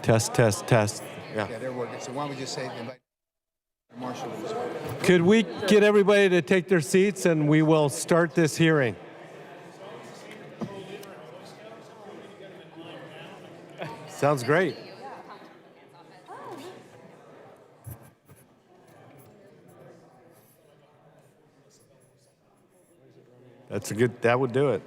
Test, test, test. Yeah, they're working. So why don't we just say invite Marshall as well. Could we get everybody to take their seats and we will start this hearing? Sounds great. That's a good, that would do it.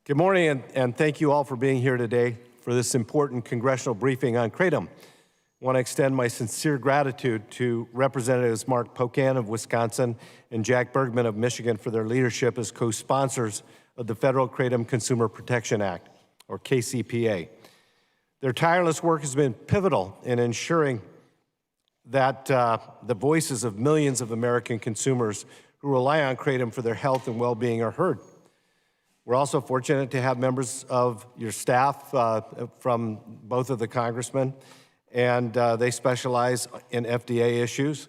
Good morning, and thank you all for being here today for this important congressional briefing on Kratom. I want to extend my sincere gratitude to Representatives Mark Pocan of Wisconsin and Jack Bergman of Michigan for their leadership as co-sponsors of the Federal Kratom Consumer Protection Act, or KCPA. Their tireless work has been pivotal in ensuring that the voices of millions of American consumers who rely on Kratom for their health and well-being are heard. We're also fortunate to have members of your staff from both of the congressmen, and they specialize in FDA issues.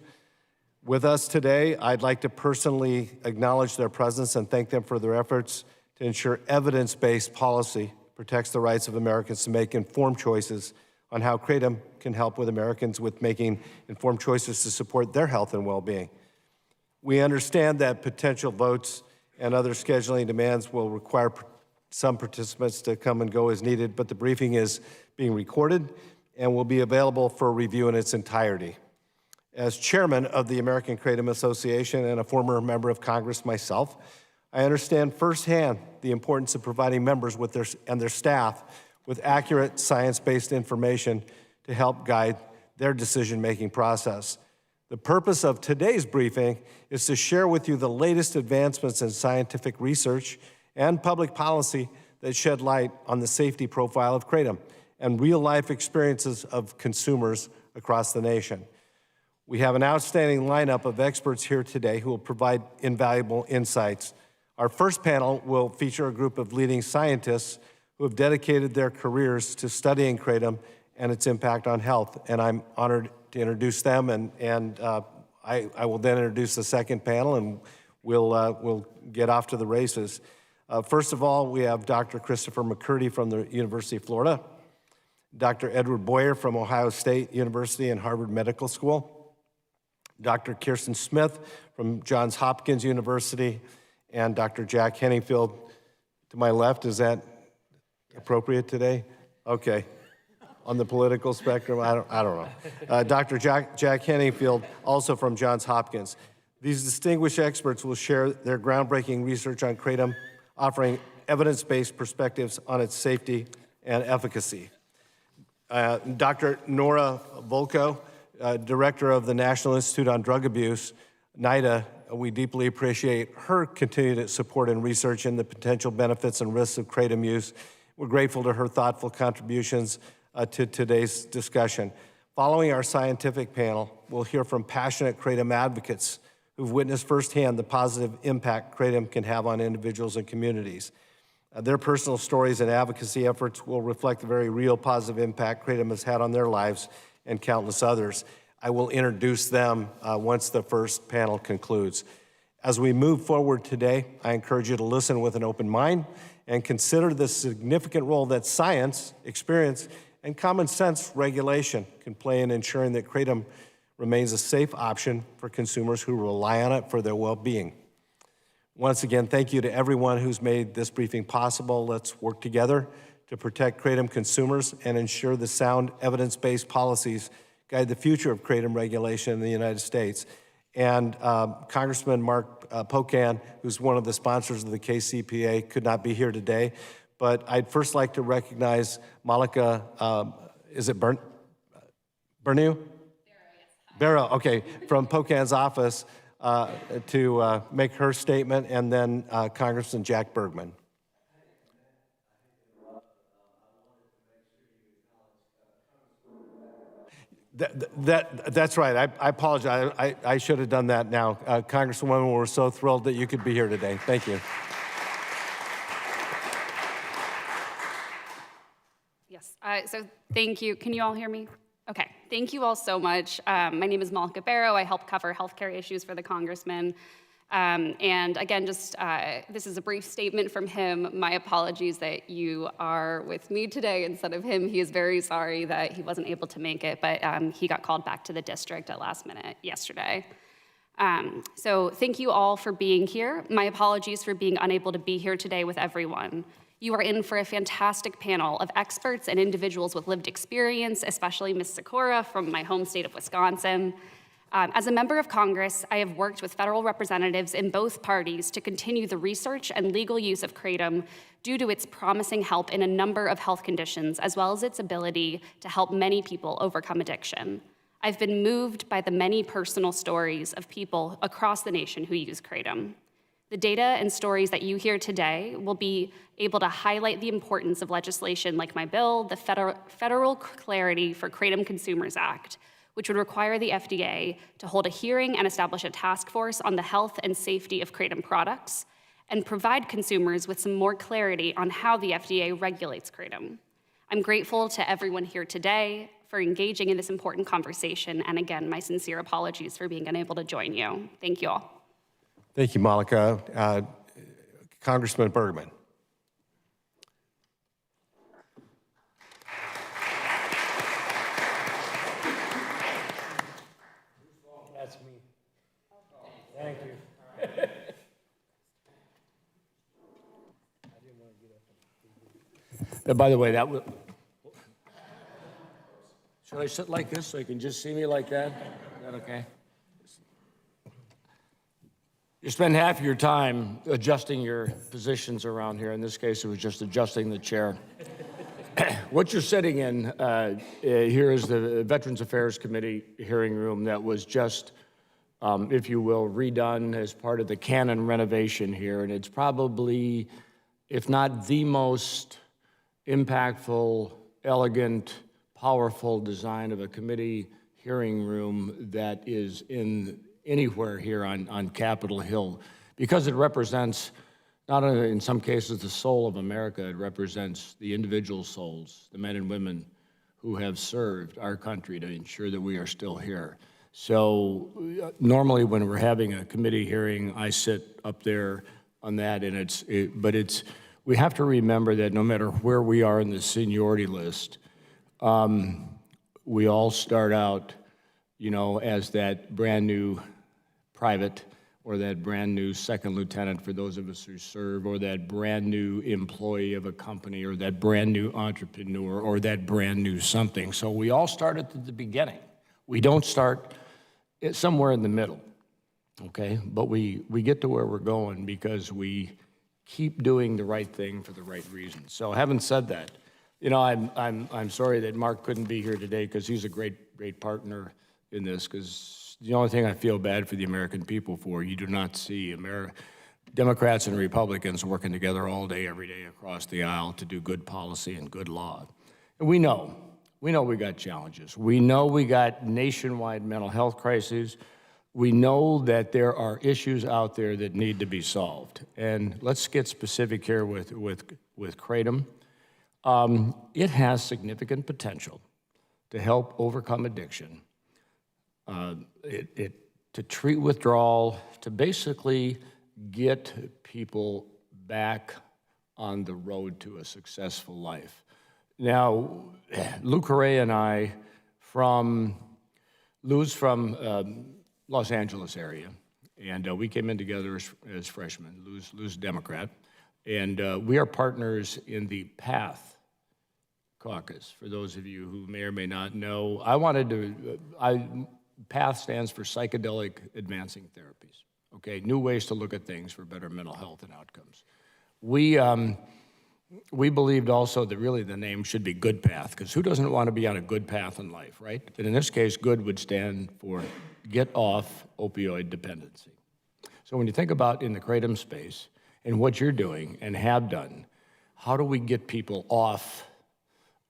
With us today, I'd like to personally acknowledge their presence and thank them for their efforts to ensure evidence-based policy protects the rights of Americans to make informed choices on how Kratom can help with Americans with making informed choices to support their health and well-being. We understand that potential votes and other scheduling demands will require some participants to come and go as needed, but the briefing is being recorded and will be available for review in its entirety. As chairman of the American Kratom Association and a former member of Congress myself, I understand firsthand the importance of providing members with their staff with accurate science-based information to help guide their decision-making process. The purpose of today's briefing is to share with you the latest advancements in scientific research and public policy that shed light on the safety profile of Kratom and real-life experiences of consumers across the nation. We have an outstanding lineup of experts here today who will provide invaluable insights. Our first panel will feature a group of leading scientists who have dedicated their careers to studying Kratom and its impact on health, and I'm honored to introduce them, and I will then introduce the second panel, and we'll get off to the races. First of all, we have Dr. Christopher McCurdy from the University of Florida, Dr. Edward Boyer from Ohio State University and Harvard Medical School, Dr. Kirsten Smith from Johns Hopkins University, and Dr. Jack Henningfield to my left. Is that appropriate today? Okay. On the political spectrum, I don't know. Dr. Jack Henningfield, also from Johns Hopkins. These distinguished experts will share their groundbreaking research on Kratom, offering evidence-based perspectives on its safety and efficacy. Dr. Nora Volko, Director of the National Institute on Drug Abuse, NIDA, we deeply appreciate her continued support and research in the potential benefits and risks of Kratom use. We're grateful to her thoughtful contributions to today's discussion. Following our scientific panel, we'll hear from passionate Kratom advocates who've witnessed firsthand the positive impact Kratom can have on individuals and communities. Their personal stories and advocacy efforts will reflect the very real positive impact Kratom has had on their lives and countless others. I will introduce them once the first panel concludes. As we move forward today, I encourage you to listen with an open mind and consider the significant role that science, experience, and common sense regulation can play in ensuring that Kratom remains a safe option for consumers who rely on it for their well-being. Once again, thank you to everyone who's made this briefing possible. Let's work together to protect Kratom consumers and ensure the sound evidence-based policies guide the future of Kratom regulation in the United States. And Congressman Mark Pocan, who's one of the sponsors of the KCPA, could not be here today. But I'd first like to recognize Malika, is it Bernew? Barrow, okay, from Pocan's office to make her statement, and then Congressman Jack Bergman. That's right. I apologize. I should have done that now. Congresswoman, we're so thrilled that you could be here today. Thank you. Yes. So thank you. Can you all hear me? Okay. Thank you all so much. My name is Malika Barrow. I help cover healthcare issues for the congressman. And again, this is a brief statement from him. My apologies that you are with me today instead of him. He is very sorry that he wasn't able to make it, but he got called back to the district at last minute yesterday. So thank you all for being here. My apologies for being unable to be here today with everyone. You are in for a fantastic panel of experts and individuals with lived experience, especially Ms. Sikora from my home state of Wisconsin. As a member of Congress, I have worked with federal representatives in both parties to continue the research and legal use of Kratom due to its promising help in a number of health conditions, as well as its ability to help many people overcome addiction. I've been moved by the many personal stories of people across the nation who use Kratom. The data and stories that you hear today will be able to highlight the importance of legislation like my bill, the Federal Clarity for Kratom Consumers Act, which would require the FDA to hold a hearing and establish a task force on the health and safety of Kratom products, and provide consumers with some more clarity on how the FDA regulates Kratom. I'm grateful to everyone here today for engaging in this important conversation, and again, my sincere apologies for being unable to join you. Thank you all. Thank you, Malika. Congressman Bergman. That's me. Thank you. By the way, that was. Should I sit like this so you can just see me like that? Is that okay? You spend half your time adjusting your positions around here. In this case, it was just adjusting the chair. What you're sitting in here is the Veterans Affairs Committee hearing room that was just, if you will, redone as part of the Canon renovation here. And it's probably, if not the most impactful, elegant, powerful design of a committee hearing room that is in anywhere here on Capitol Hill, because it represents not only in some cases the soul of America, it represents the individual souls, the men and women who have served our country to ensure that we are still here. So normally when we're having a committee hearing, I sit up there on that, and we have to remember that no matter where we are in the seniority list, we all start out, as that brand new private, or that brand new second lieutenant for those of us who serve, or that brand new employee of a company, or that brand new entrepreneur, or that brand new something. So we all start at the beginning. We don't start somewhere in the middle, okay? But we get to where we're going because we keep doing the right thing for the right reasons. So having said that, I'm sorry that Mark couldn't be here today because he's a great partner in this, because the only thing I feel bad for the American people for, you do not see Democrats and Republicans working together all day, every day across the aisle to do good policy and good law. And we know we got challenges. We know we got nationwide mental health crises. We know that there are issues out there that need to be solved. And let's get specific here with Kratom. It has significant potential to help overcome addiction. To treat withdrawal, to basically get people back on the road to a successful life. Now, Lou Correa and I, Lou's from Los Angeles area, and we came in together as freshmen. Lou's a Democrat, and we are partners in the PATH caucus. For those of you who may or may not know, PATH stands for Psychedelic Advancing Therapies, okay? New ways to look at things for better mental health and outcomes. We believed also that really the name should be Good Path, because who doesn't want to be on a good path in life, right? And in this case, good would stand for get off opioid dependency. So when you think about in the Kratom space and what you're doing and have done, how do we get people off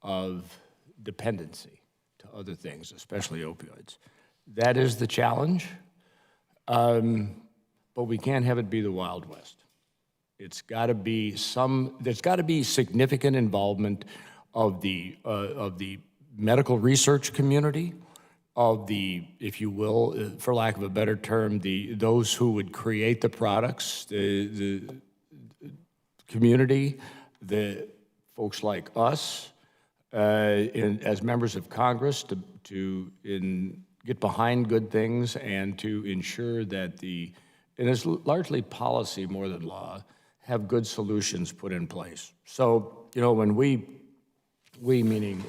of dependency to other things, especially opioids? That is the challenge, but we can't have it be the Wild West. There's got to be significant involvement of the medical research community, of the, if you will, for lack of a better term, those who would create the products, the community, the folks like us, as members of Congress, to get behind good things and to ensure that and it's largely policy more than law, have good solutions put in place. So, when we meaning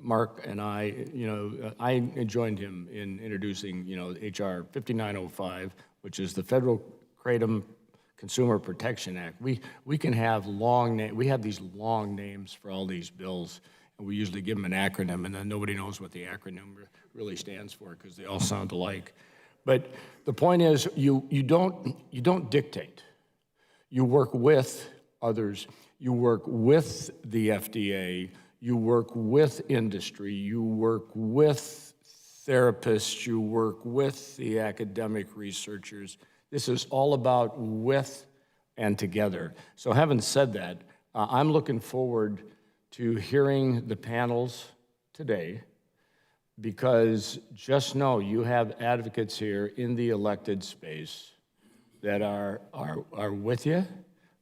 Mark and I, I joined him in introducing, H.R. 5905, which is the Federal Kratom Consumer Protection Act. We can have we have these long names for all these bills, and we usually give them an acronym, and then nobody knows what the acronym really stands for because they all sound alike. But the point is, you don't dictate. You work with others. You work with the FDA. You work with industry. You work with therapists. You work with the academic researchers. This is all about with and together. So having said that, I'm looking forward to hearing the panels today, because just know you have advocates here in the elected space that are with you,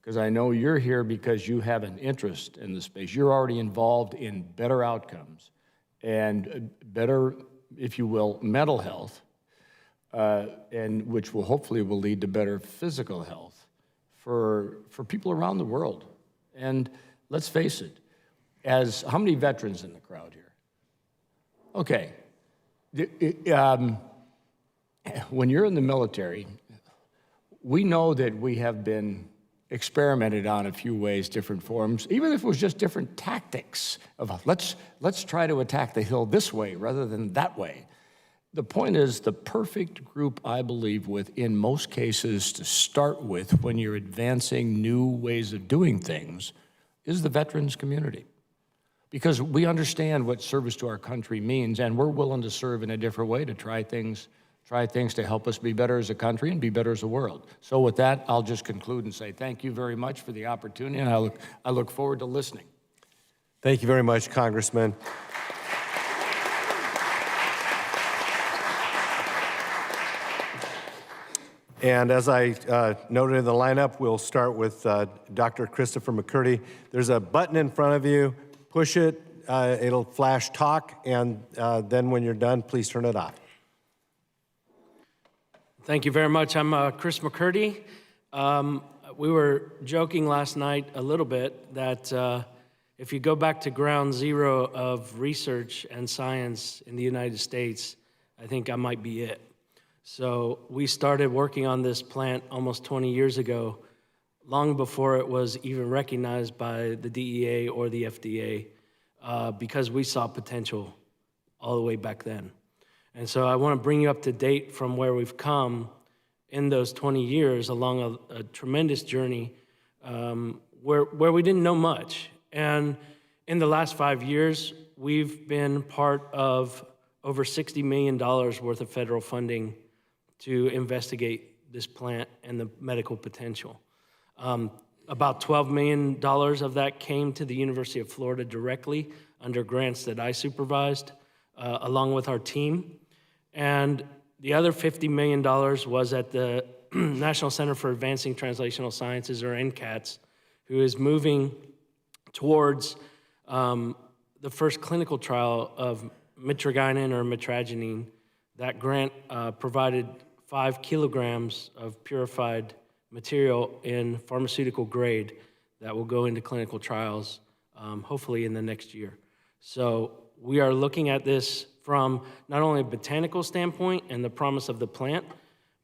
because I know you're here because you have an interest in the space. You're already involved in better outcomes and better, if you will, mental health, and which will hopefully lead to better physical health for people around the world. And let's face it, how many veterans in the crowd here? Okay. When you're in the military, we know that we have been experimented on a few ways, different forms, even if it was just different tactics of let's try to attack the hill this way rather than that way. The point is, the perfect group, I believe, in most cases to start with when you're advancing new ways of doing things is the veterans community. Because we understand what service to our country means, and we're willing to serve in a different way, to try things to help us be better as a country and be better as a world. So with that, I'll just conclude and say thank you very much for the opportunity, and I look forward to listening. Thank you very much, Congressman. And as I noted in the lineup, we'll start with Dr. Christopher McCurdy. There's a button in front of you. Push it, it'll flash talk, and then when you're done, please turn it off. Thank you very much. I'm Chris McCurdy. We were joking last night a little bit that if you go back to ground zero of research and science in the United States, I think I might be it. So we started working on this plant almost 20 years ago, long before it was even recognized by the DEA or the FDA, because we saw potential all the way back then. And so I want to bring you up to date from where we've come in those 20 years along a tremendous journey where we didn't know much. And in the last 5 years, we've been part of over $60 million worth of federal funding to investigate this plant and the medical potential. About $12 million of that came to the University of Florida directly under grants that I supervised, along with our team. And the other $50 million was at the National Center for Advancing Translational Sciences, or NCATS, who is moving towards the first clinical trial of mitragynine or mitragynine. That grant provided 5 kilograms of purified material in pharmaceutical grade that will go into clinical trials, hopefully in the next year. So we are looking at this from not only a botanical standpoint and the promise of the plant,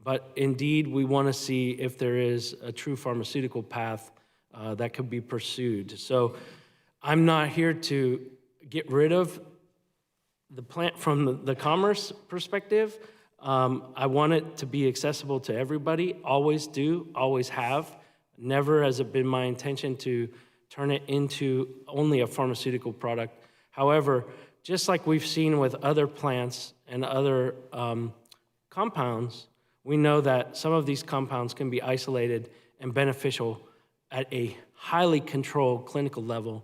but indeed we want to see if there is a true pharmaceutical path that could be pursued. So I'm not here to get rid of the plant from the commerce perspective. I want it to be accessible to everybody, always do, always have. Never has it been my intention to turn it into only a pharmaceutical product. However, just like we've seen with other plants and other compounds, we know that some of these compounds can be isolated and beneficial at a highly controlled clinical level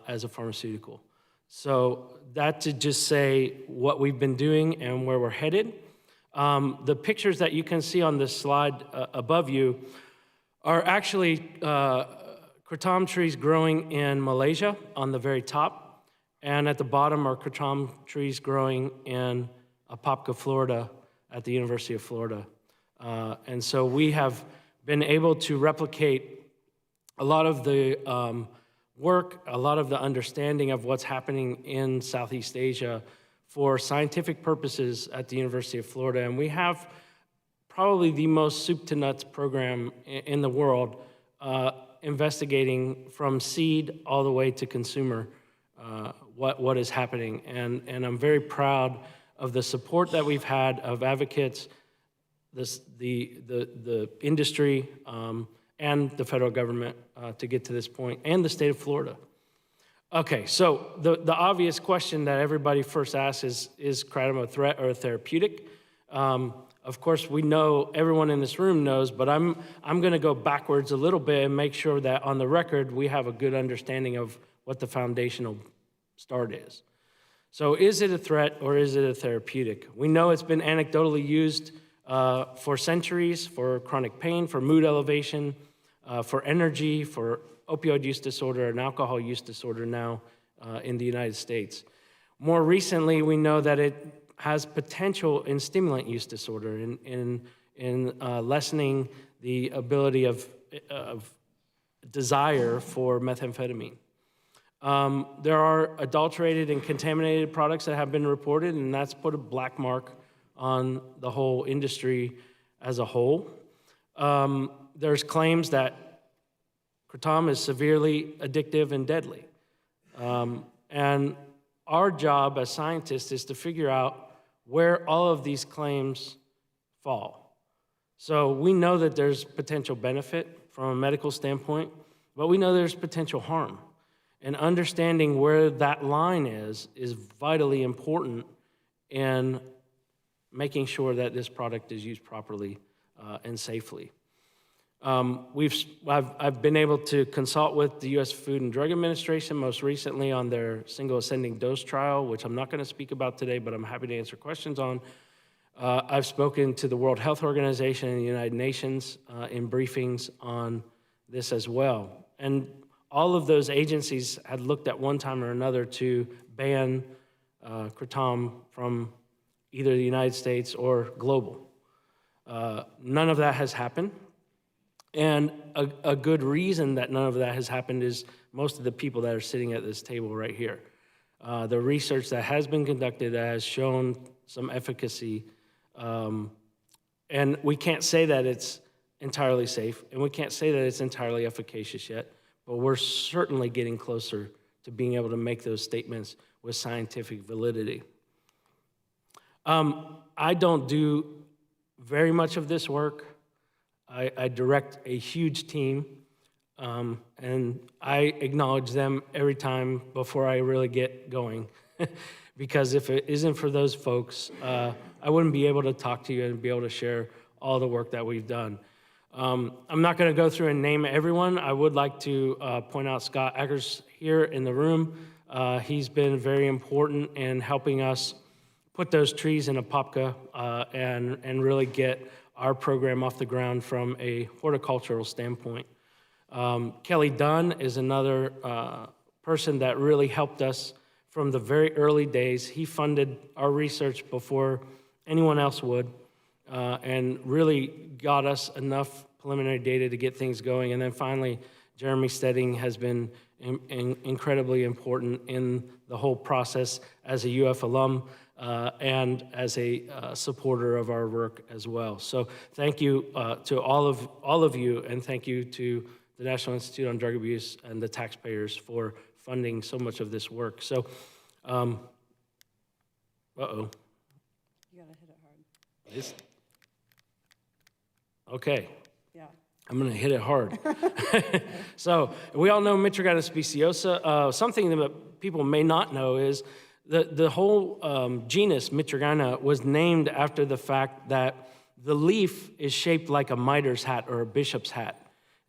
as a pharmaceutical. So that to just say what we've been doing and where we're headed. The pictures that you can see on this slide above you are actually kratom trees growing in Malaysia on the very top, and at the bottom are kratom trees growing in Apopka, Florida, at the University of Florida. And so we have been able to replicate a lot of the work, a lot of the understanding of what's happening in Southeast Asia for scientific purposes at the University of Florida. And we have probably the most soup to nuts program in the world, investigating from seed all the way to consumer what is happening. And I'm very proud of the support that we've had of advocates, the industry, and the federal government to get to this point, and the state of Florida. Okay, so the obvious question that everybody first asks is kratom a threat or a therapeutic? Of course, we know, everyone in this room knows, but I'm going to go backwards a little bit and make sure that on the record we have a good understanding of what the foundational start is. So is it a threat or is it a therapeutic? We know it's been anecdotally used for centuries for chronic pain, for mood elevation, for energy, for opioid use disorder and alcohol use disorder now in the United States. More recently, we know that it has potential in stimulant use disorder, in lessening the ability of desire for methamphetamine. There are adulterated and contaminated products that have been reported, and that's put a black mark on the whole industry as a whole. There's claims that kratom is severely addictive and deadly. And our job as scientists is to figure out where all of these claims fall. So we know that there's potential benefit from a medical standpoint, but we know there's potential harm. And understanding where that line is vitally important in making sure that this product is used properly and safely. I've been able to consult with the U.S. Food and Drug Administration, most recently on their single ascending dose trial, which I'm not going to speak about today, but I'm happy to answer questions on. I've spoken to the World Health Organization and the United Nations in briefings on this as well. And all of those agencies had looked at one time or another to ban kratom from either the United States or global. None of that has happened. And a good reason that none of that has happened is most of the people that are sitting at this table right here. The research that has been conducted has shown some efficacy, and we can't say that it's entirely safe, and we can't say that it's entirely efficacious yet, but we're certainly getting closer to being able to make those statements with scientific validity. I don't do very much of this work. I direct a huge team, and I acknowledge them every time before I really get going. Because if it isn't for those folks, I wouldn't be able to talk to you and be able to share all the work that we've done. I'm not going to go through and name everyone. I would like to point out Scott Eggers here in the room. He's been very important in helping us put those trees in Apopka and really get our program off the ground from a horticultural standpoint. Kelly Dunn is another person that really helped us from the very early days. He funded our research before anyone else would, and really got us enough preliminary data to get things going. And then finally, Jeremy Stedding has been incredibly important in the whole process as a UF alum and as a supporter of our work as well. So thank you to all of you, and thank you to the National Institute on Drug Abuse and the taxpayers for funding so much of this work. So, You gotta hit it hard. Okay. Yeah. I'm going to hit it hard. So we all know Mitragynous speciosa. Something that people may not know is the whole genus Mitragyna was named after the fact that the leaf is shaped like a mitre hat or a bishop's hat.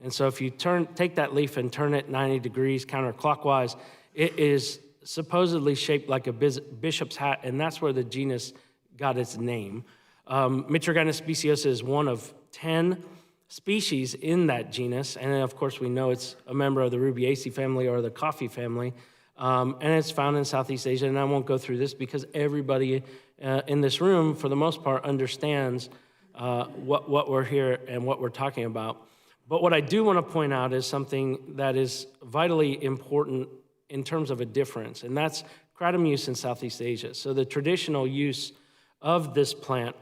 And so if you take that leaf and turn it 90 degrees counterclockwise, it is supposedly shaped like a bishop's hat, and that's where the genus got its name. Mitragynous speciosa is one of 10 species in that genus, and of course we know it's a member of the Rubiaceae family or the coffee family, and it's found in Southeast Asia, and I won't go through this because everybody in this room, for the most part, understands what we're here and what we're talking about. But what I do want to point out is something that is vitally important in terms of a difference, and that's kratom use in Southeast Asia. So the traditional use of this plant,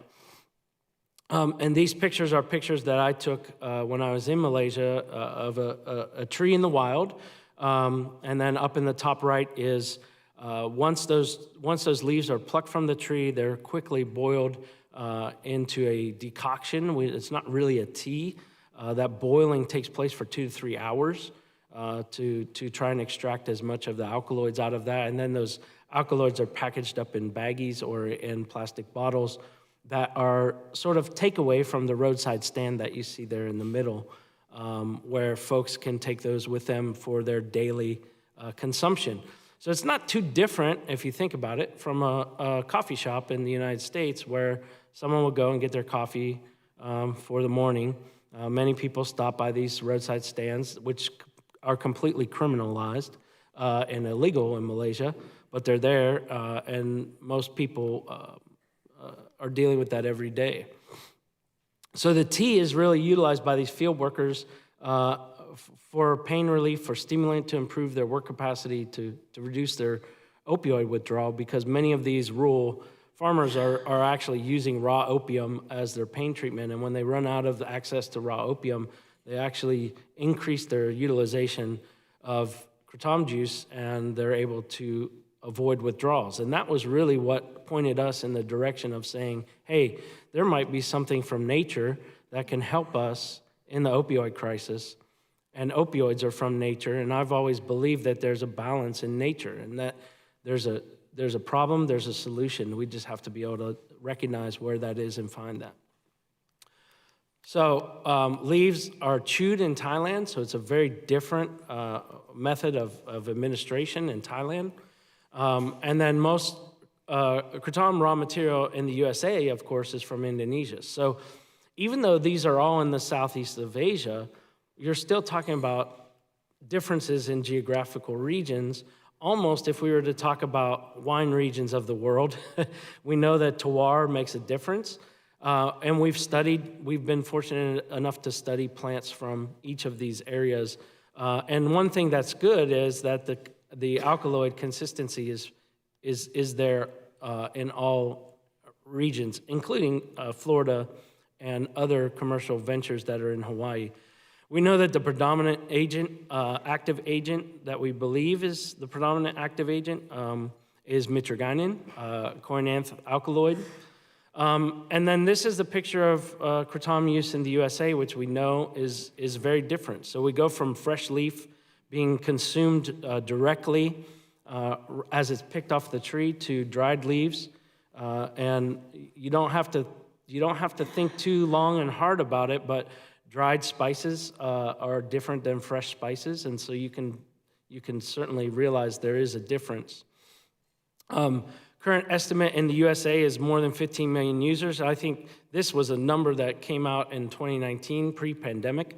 and these pictures are pictures that I took when I was in Malaysia of a tree in the wild, and then up in the top right is once those leaves are plucked from the tree, they're quickly boiled into a decoction. It's not really a tea. That boiling takes place for 2 to 3 hours to try and extract as much of the alkaloids out of that. And then those alkaloids are packaged up in baggies or in plastic bottles that are sort of takeaway from the roadside stand that you see there in the middle, where folks can take those with them for their daily consumption. So it's not too different, if you think about it, from a coffee shop in the United States where someone will go and get their coffee for the morning. Many people stop by these roadside stands, which are completely criminalized and illegal in Malaysia, but they're there, and most people are dealing with that every day. So the tea is really utilized by these field workers for pain relief, for stimulant to improve their work capacity, to reduce their opioid withdrawal, because many of these rural farmers are actually using raw opium as their pain treatment, and when they run out of access to raw opium, they actually increase their utilization of kratom juice, and they're able to avoid withdrawals. And that was really what pointed us in the direction of saying, hey, there might be something from nature that can help us in the opioid crisis. And opioids are from nature, and I've always believed that there's a balance in nature, and that there's a problem, there's a solution. We just have to be able to recognize where that is and find that. So leaves are chewed in Thailand, so it's a very different method of administration in Thailand. And then most kratom raw material in the USA, of course, is from Indonesia. So even though these are all in the southeast of Asia, you're still talking about differences in geographical regions. Almost, if we were to talk about wine regions of the world, we know that terroir makes a difference. And we've been fortunate enough to study plants from each of these areas. And one thing that's good is that the alkaloid consistency is there in all regions, including Florida and other commercial ventures that are in Hawaii. We know that the predominant agent, active agent that we believe is the predominant active agent is mitragynine, coinanth alkaloid. And then this is the picture of kratom use in the USA, which we know is very different. So we go from fresh leaf being consumed directly as it's picked off the tree to dried leaves, and you don't have to think too long and hard about it, but dried spices are different than fresh spices, and so you can certainly realize there is a difference. Current estimate in the USA is more than 15 million users. I think this was a number that came out in 2019, pre-pandemic.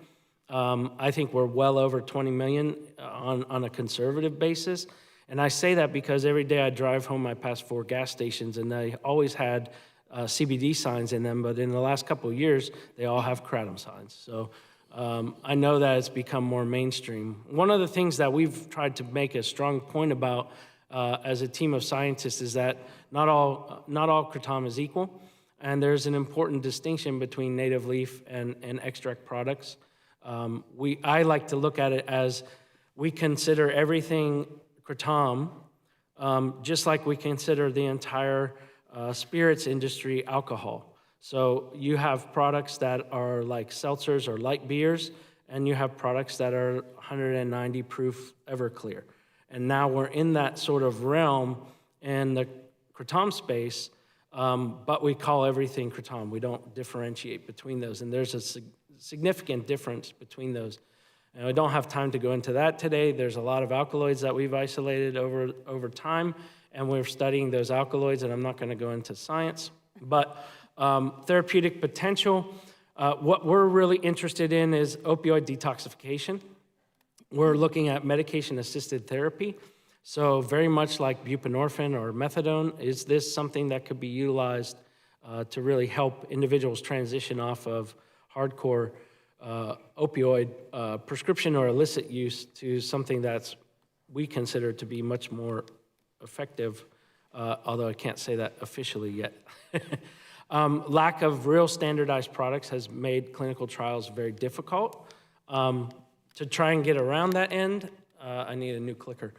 I think we're well over 20 million on a conservative basis. And I say that because every day I drive home, I pass 4 gas stations, and they always had CBD signs in them, but in the last couple of years, they all have kratom signs. So I know that it's become more mainstream. One of the things that we've tried to make a strong point about as a team of scientists is that not all kratom is equal, and there's an important distinction between native leaf and extract products. I like to look at it as we consider everything kratom, just like we consider the entire spirits industry alcohol. So you have products that are like seltzers or light beers, and you have products that are 190 proof Everclear. And now we're in that sort of realm in the kratom space, but we call everything kratom. We don't differentiate between those, and there's a significant difference between those. And I don't have time to go into that today. There's a lot of alkaloids that we've isolated over time, and we're studying those alkaloids, and I'm not going to go into science. But therapeutic potential, what we're really interested in is opioid detoxification. We're looking at medication-assisted therapy. So very much like buprenorphine or methadone, is this something that could be utilized to really help individuals transition off of hardcore opioid prescription or illicit use to something that's we consider to be much more effective, although I can't say that officially yet. Lack of real standardized products has made clinical trials very difficult. To try and get around that end, I need a new clicker.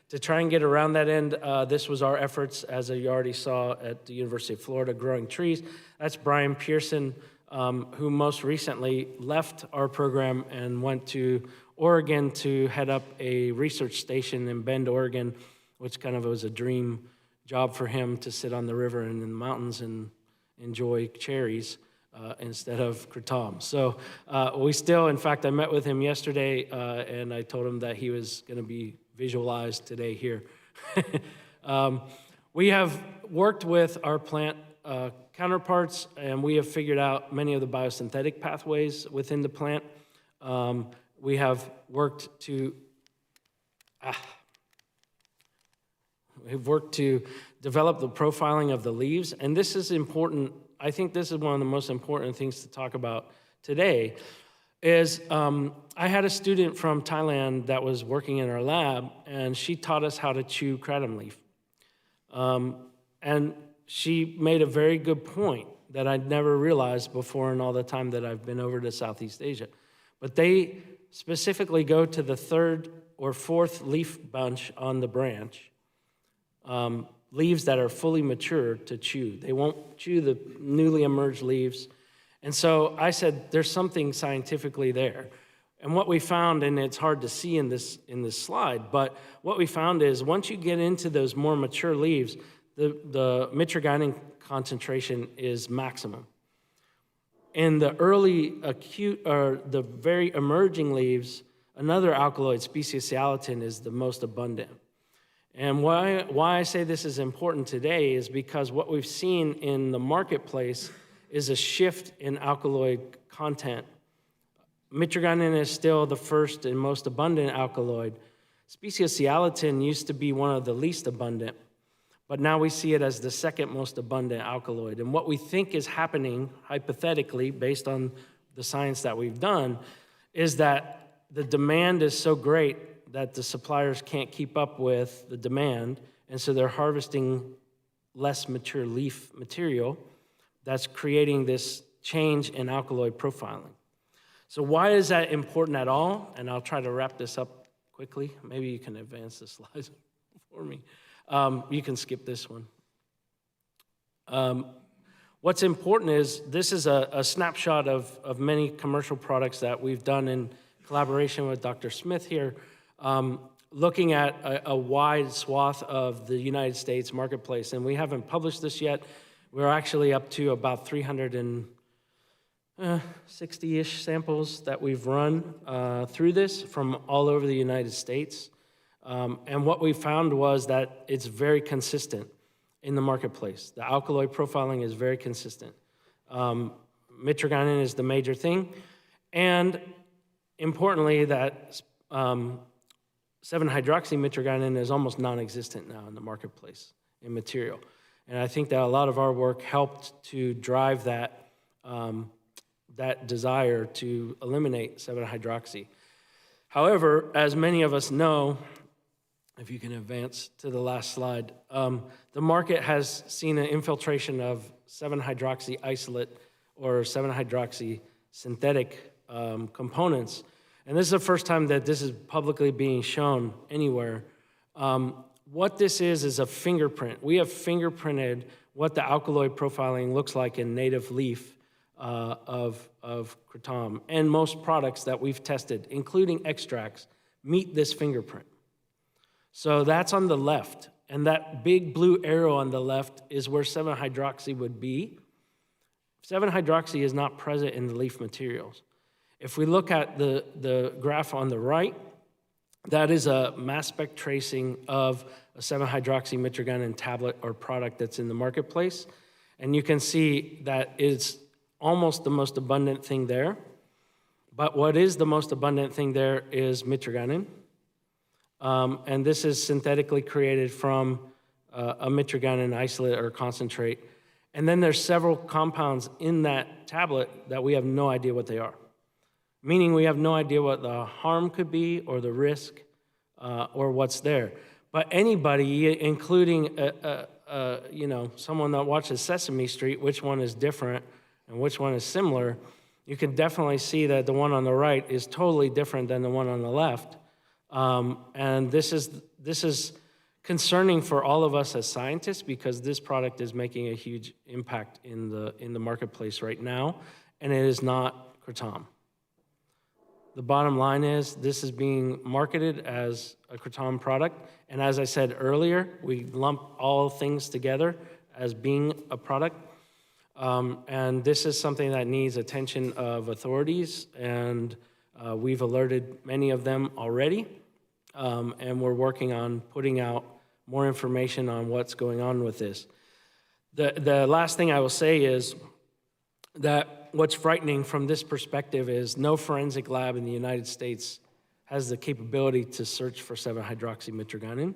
To try and get around that end, this was our efforts, as you already saw at the University of Florida, Growing Trees. That's Brian Pearson, who most recently left our program and went to Oregon to head up a research station in Bend, Oregon, which kind of was a dream job for him to sit on the river and in the mountains and enjoy cherries instead of Kratom. So we still, in fact, I met with him yesterday and I told him that he was going to be visualized today here. We have worked with our plant counterparts, and we have figured out many of the biosynthetic pathways within the plant. We have worked to develop the profiling of the leaves, and this is important. I think this is one of the most important things to talk about today, is I had a student from Thailand that was working in our lab, and she taught us how to chew kratom leaf. And she made a very good point that I'd never realized before in all the time that I've been over to Southeast Asia. But they specifically go to the third or fourth leaf bunch on the branch, leaves that are fully mature to chew. They won't chew the newly emerged leaves. And so I said, there's something scientifically there. And what we found, and it's hard to see in this slide, but what we found is once you get into those more mature leaves, the mitragynine concentration is maximum. In the early acute, or the very emerging leaves, another alkaloid, speciosialatin, is the most abundant. And why I say this is important today is because what we've seen in the marketplace is a shift in alkaloid content. Mitragynine is still the first and most abundant alkaloid. Speciosialatin used to be one of the least abundant, but now we see it as the second most abundant alkaloid. And what we think is happening, hypothetically, based on the science that we've done, is that the demand is so great that the suppliers can't keep up with the demand, and so they're harvesting less mature leaf material that's creating this change in alkaloid profiling. So why is that important at all? And I'll try to wrap this up quickly. Maybe you can advance the slides for me. You can skip this one. What's important is this is a snapshot of many commercial products that we've done in collaboration with Dr. Smith here, looking at a wide swath of the United States marketplace. And we haven't published this yet. We're actually up to about 360-ish samples that we've run through this from all over the United States. And what we found was that it's very consistent in the marketplace. The alkaloid profiling is very consistent. Mitragynine is the major thing. And importantly, that 7-hydroxymitragynine is almost non-existent now in the marketplace in material. And I think that a lot of our work helped to drive that, that desire to eliminate 7-hydroxy. However, as many of us know, if you can advance to the last slide, the market has seen an infiltration of 7-hydroxy isolate or 7-hydroxy synthetic components. And this is the first time that this is publicly being shown anywhere. What this is a fingerprint. We have fingerprinted what the alkaloid profiling looks like in native leaf of Kratom. And most products that we've tested, including extracts, meet this fingerprint. So that's on the left. And that big blue arrow on the left is where 7-hydroxy would be. 7-hydroxy is not present in the leaf materials. If we look at the graph on the right, that is a mass spec tracing of a 7-hydroxymitragynine tablet or product that's in the marketplace. And you can see that it's almost the most abundant thing there. But what is the most abundant thing there is mitragynine. And this is synthetically created from a mitragynine isolate or concentrate. And then there's several compounds in that tablet that we have no idea what they are. Meaning we have no idea what the harm could be or the risk or what's there. But anybody, including someone that watches Sesame Street, which one is different and which one is similar, you can definitely see that the one on the right is totally different than the one on the left. And this is concerning for all of us as scientists because this product is making a huge impact in the marketplace right now, and it is not Kratom. The bottom line is this is being marketed as a Kratom product, and as I said earlier, we lump all things together as being a product, and this is something that needs attention of authorities, and we've alerted many of them already, and we're working on putting out more information on what's going on with this. The last thing I will say is that what's frightening from this perspective is no forensic lab in the United States has the capability to search for 7-hydroxymitragynine.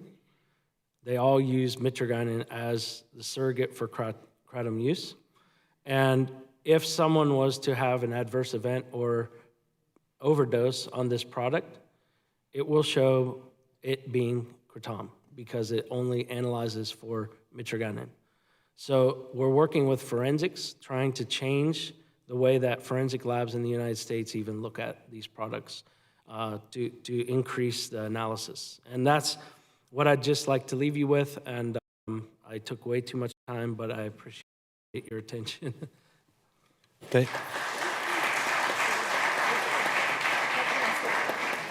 They all use mitragynine as the surrogate for kratom use. And if someone was to have an adverse event or overdose on this product, it will show it being kratom because it only analyzes for mitragynine. So we're working with forensics, trying to change the way that forensic labs in the United States even look at these products to increase the analysis. And that's what I'd just like to leave you with. And I took way too much time, but I appreciate your attention. Okay.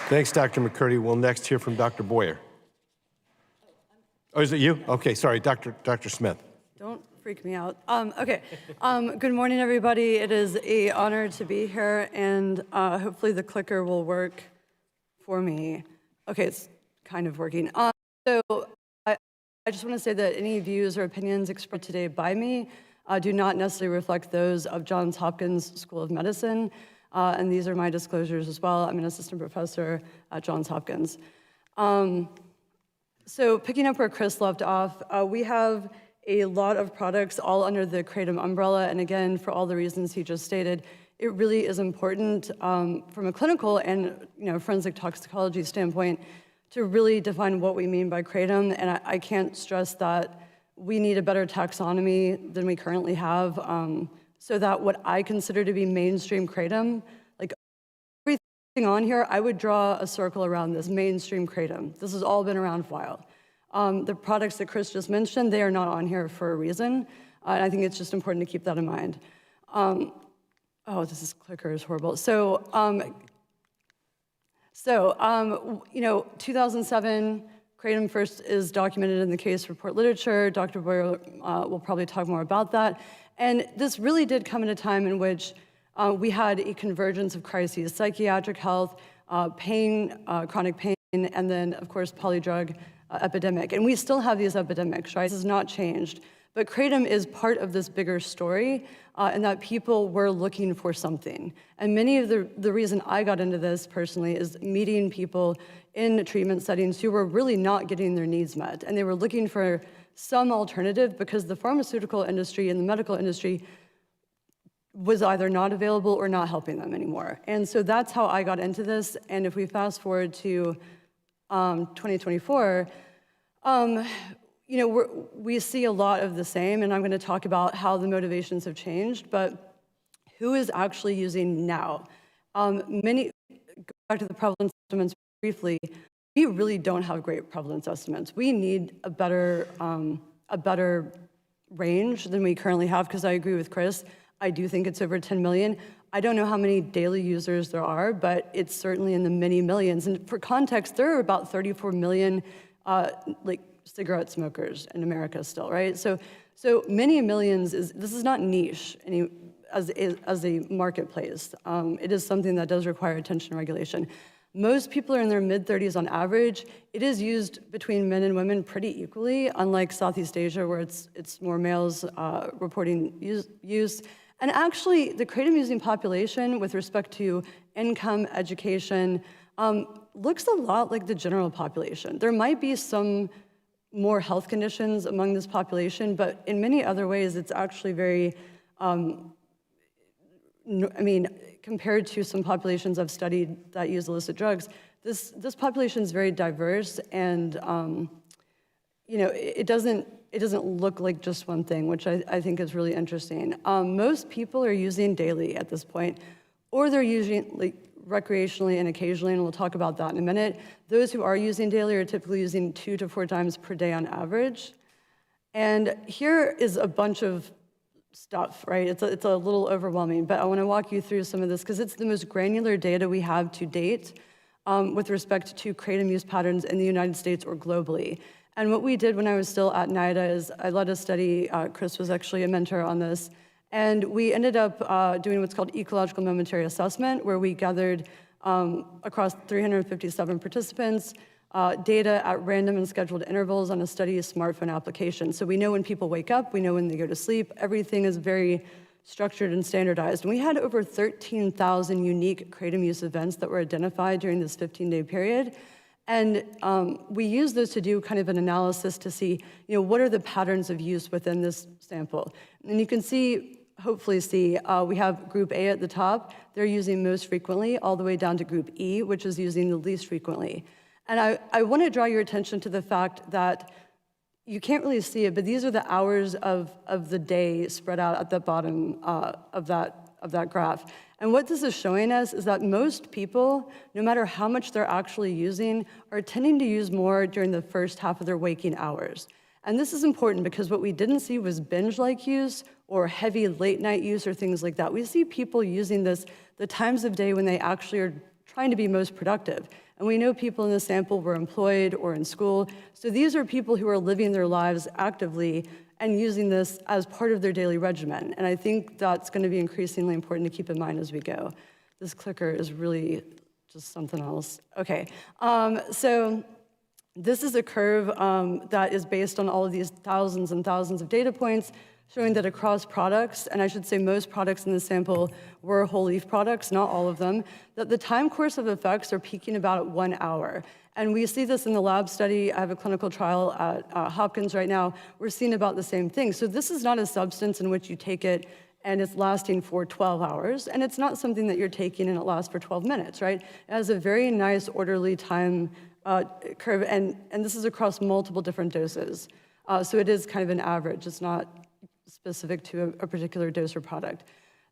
Thanks, Dr. McCurdy. We'll next hear from Dr. Boyer. Oh, is it you? Okay, sorry, Dr. Smith. Don't freak me out. Okay. Good morning, everybody. It is an honor to be here, and hopefully the clicker will work for me. Okay, it's kind of working. So I just want to say that any views or opinions expressed today by me do not necessarily reflect those of Johns Hopkins School of Medicine, and these are my disclosures as well. I'm an assistant professor at Johns Hopkins. So picking up where Chris left off, we have a lot of products all under the Kratom umbrella, and again, for all the reasons he just stated, it really is important from a clinical and forensic toxicology standpoint to really define what we mean by Kratom, and I can't stress that we need a better taxonomy than we currently have, so that what I consider to be mainstream Kratom, like everything on here, I would draw a circle around this mainstream Kratom. This has all been around for a while. The products that Chris just mentioned, they are not on here for a reason, and I think it's just important to keep that in mind. Oh, this clicker is horrible. So, 2007, Kratom first is documented in the case report literature. Dr. Boyer will probably talk more about that. And this really did come at a time in which we had a convergence of crises, psychiatric health, pain, chronic pain, and then, of course, polydrug epidemic. And we still have these epidemics, right? This has not changed. But Kratom is part of this bigger story, and that people were looking for something. And many of the reason I got into this personally is meeting people in treatment settings who were really not getting their needs met. And they were looking for some alternative because the pharmaceutical industry and the medical industry was either not available or not helping them anymore. And so that's how I got into this. And if we fast forward to 2024, we see a lot of the same, and I'm going to talk about how the motivations have changed, but who is actually using now? Go back to the prevalence estimates briefly, we really don't have great prevalence estimates. We need a better range than we currently have, because I agree with Chris. I do think it's over 10 million. I don't know how many daily users there are, but it's certainly in the many millions. And for context, there are about 34 million cigarette smokers in America still, right? So many millions this is not niche as a marketplace. It is something that does require attention and regulation. Most people are in their mid-30s on average. It is used between men and women pretty equally, unlike Southeast Asia, where it's more males reporting use. And actually, the kratom using population with respect to income, education, looks a lot like the general population. There might be some more health conditions among this population, but in many other ways, it's actually very, compared to some populations I've studied that use illicit drugs, this population is very diverse, and it doesn't look like just one thing, which I think is really interesting. Most people are using daily at this point, or they're using recreationally and occasionally, and we'll talk about that in a minute. Those who are using daily are typically using 2 to 4 times per day on average. And here is a bunch of stuff, right? It's a little overwhelming, but I want to walk you through some of this because it's the most granular data we have to date with respect to kratom use patterns in the United States or globally. And what we did when I was still at NIDA is I led a study, Chris was actually a mentor on this, and we ended up doing what's called ecological momentary assessment, where we gathered across 357 participants, data at random and scheduled intervals on a study smartphone application. So we know when people wake up, we know when they go to sleep, everything is very structured and standardized. And we had over 13,000 unique kratom use events that were identified during this 15-day period. And we use those to do kind of an analysis to see, what are the patterns of use within this sample. And you can see, hopefully see, we have group A at the top. They're using most frequently, all the way down to group E, which is using the least frequently. And I want to draw your attention to the fact that you can't really see it, but these are the hours of the day spread out at the bottom of that graph. And what this is showing us is that most people, no matter how much they're actually using, are tending to use more during the first half of their waking hours. And this is important because what we didn't see was binge-like use or heavy late-night use or things like that. We see people using this the times of day when they actually are trying to be most productive. And we know people in the sample were employed or in school. So these are people who are living their lives actively and using this as part of their daily regimen. And I think that's going to be increasingly important to keep in mind as we go. This clicker is really just something else. Okay, so this is a curve that is based on all of these thousands and thousands of data points, showing that across products, and I should say most products in the sample were whole leaf products, not all of them, that the time course of effects are peaking about at 1 hour. And we see this in the lab study. I have a clinical trial at Hopkins right now. We're seeing about the same thing. So this is not a substance in which you take it and it's lasting for 12 hours, and it's not something that you're taking and it lasts for 12 minutes, right? It has a very nice orderly time curve, and this is across multiple different doses. So it is kind of an average. It's not specific to a particular dose or product.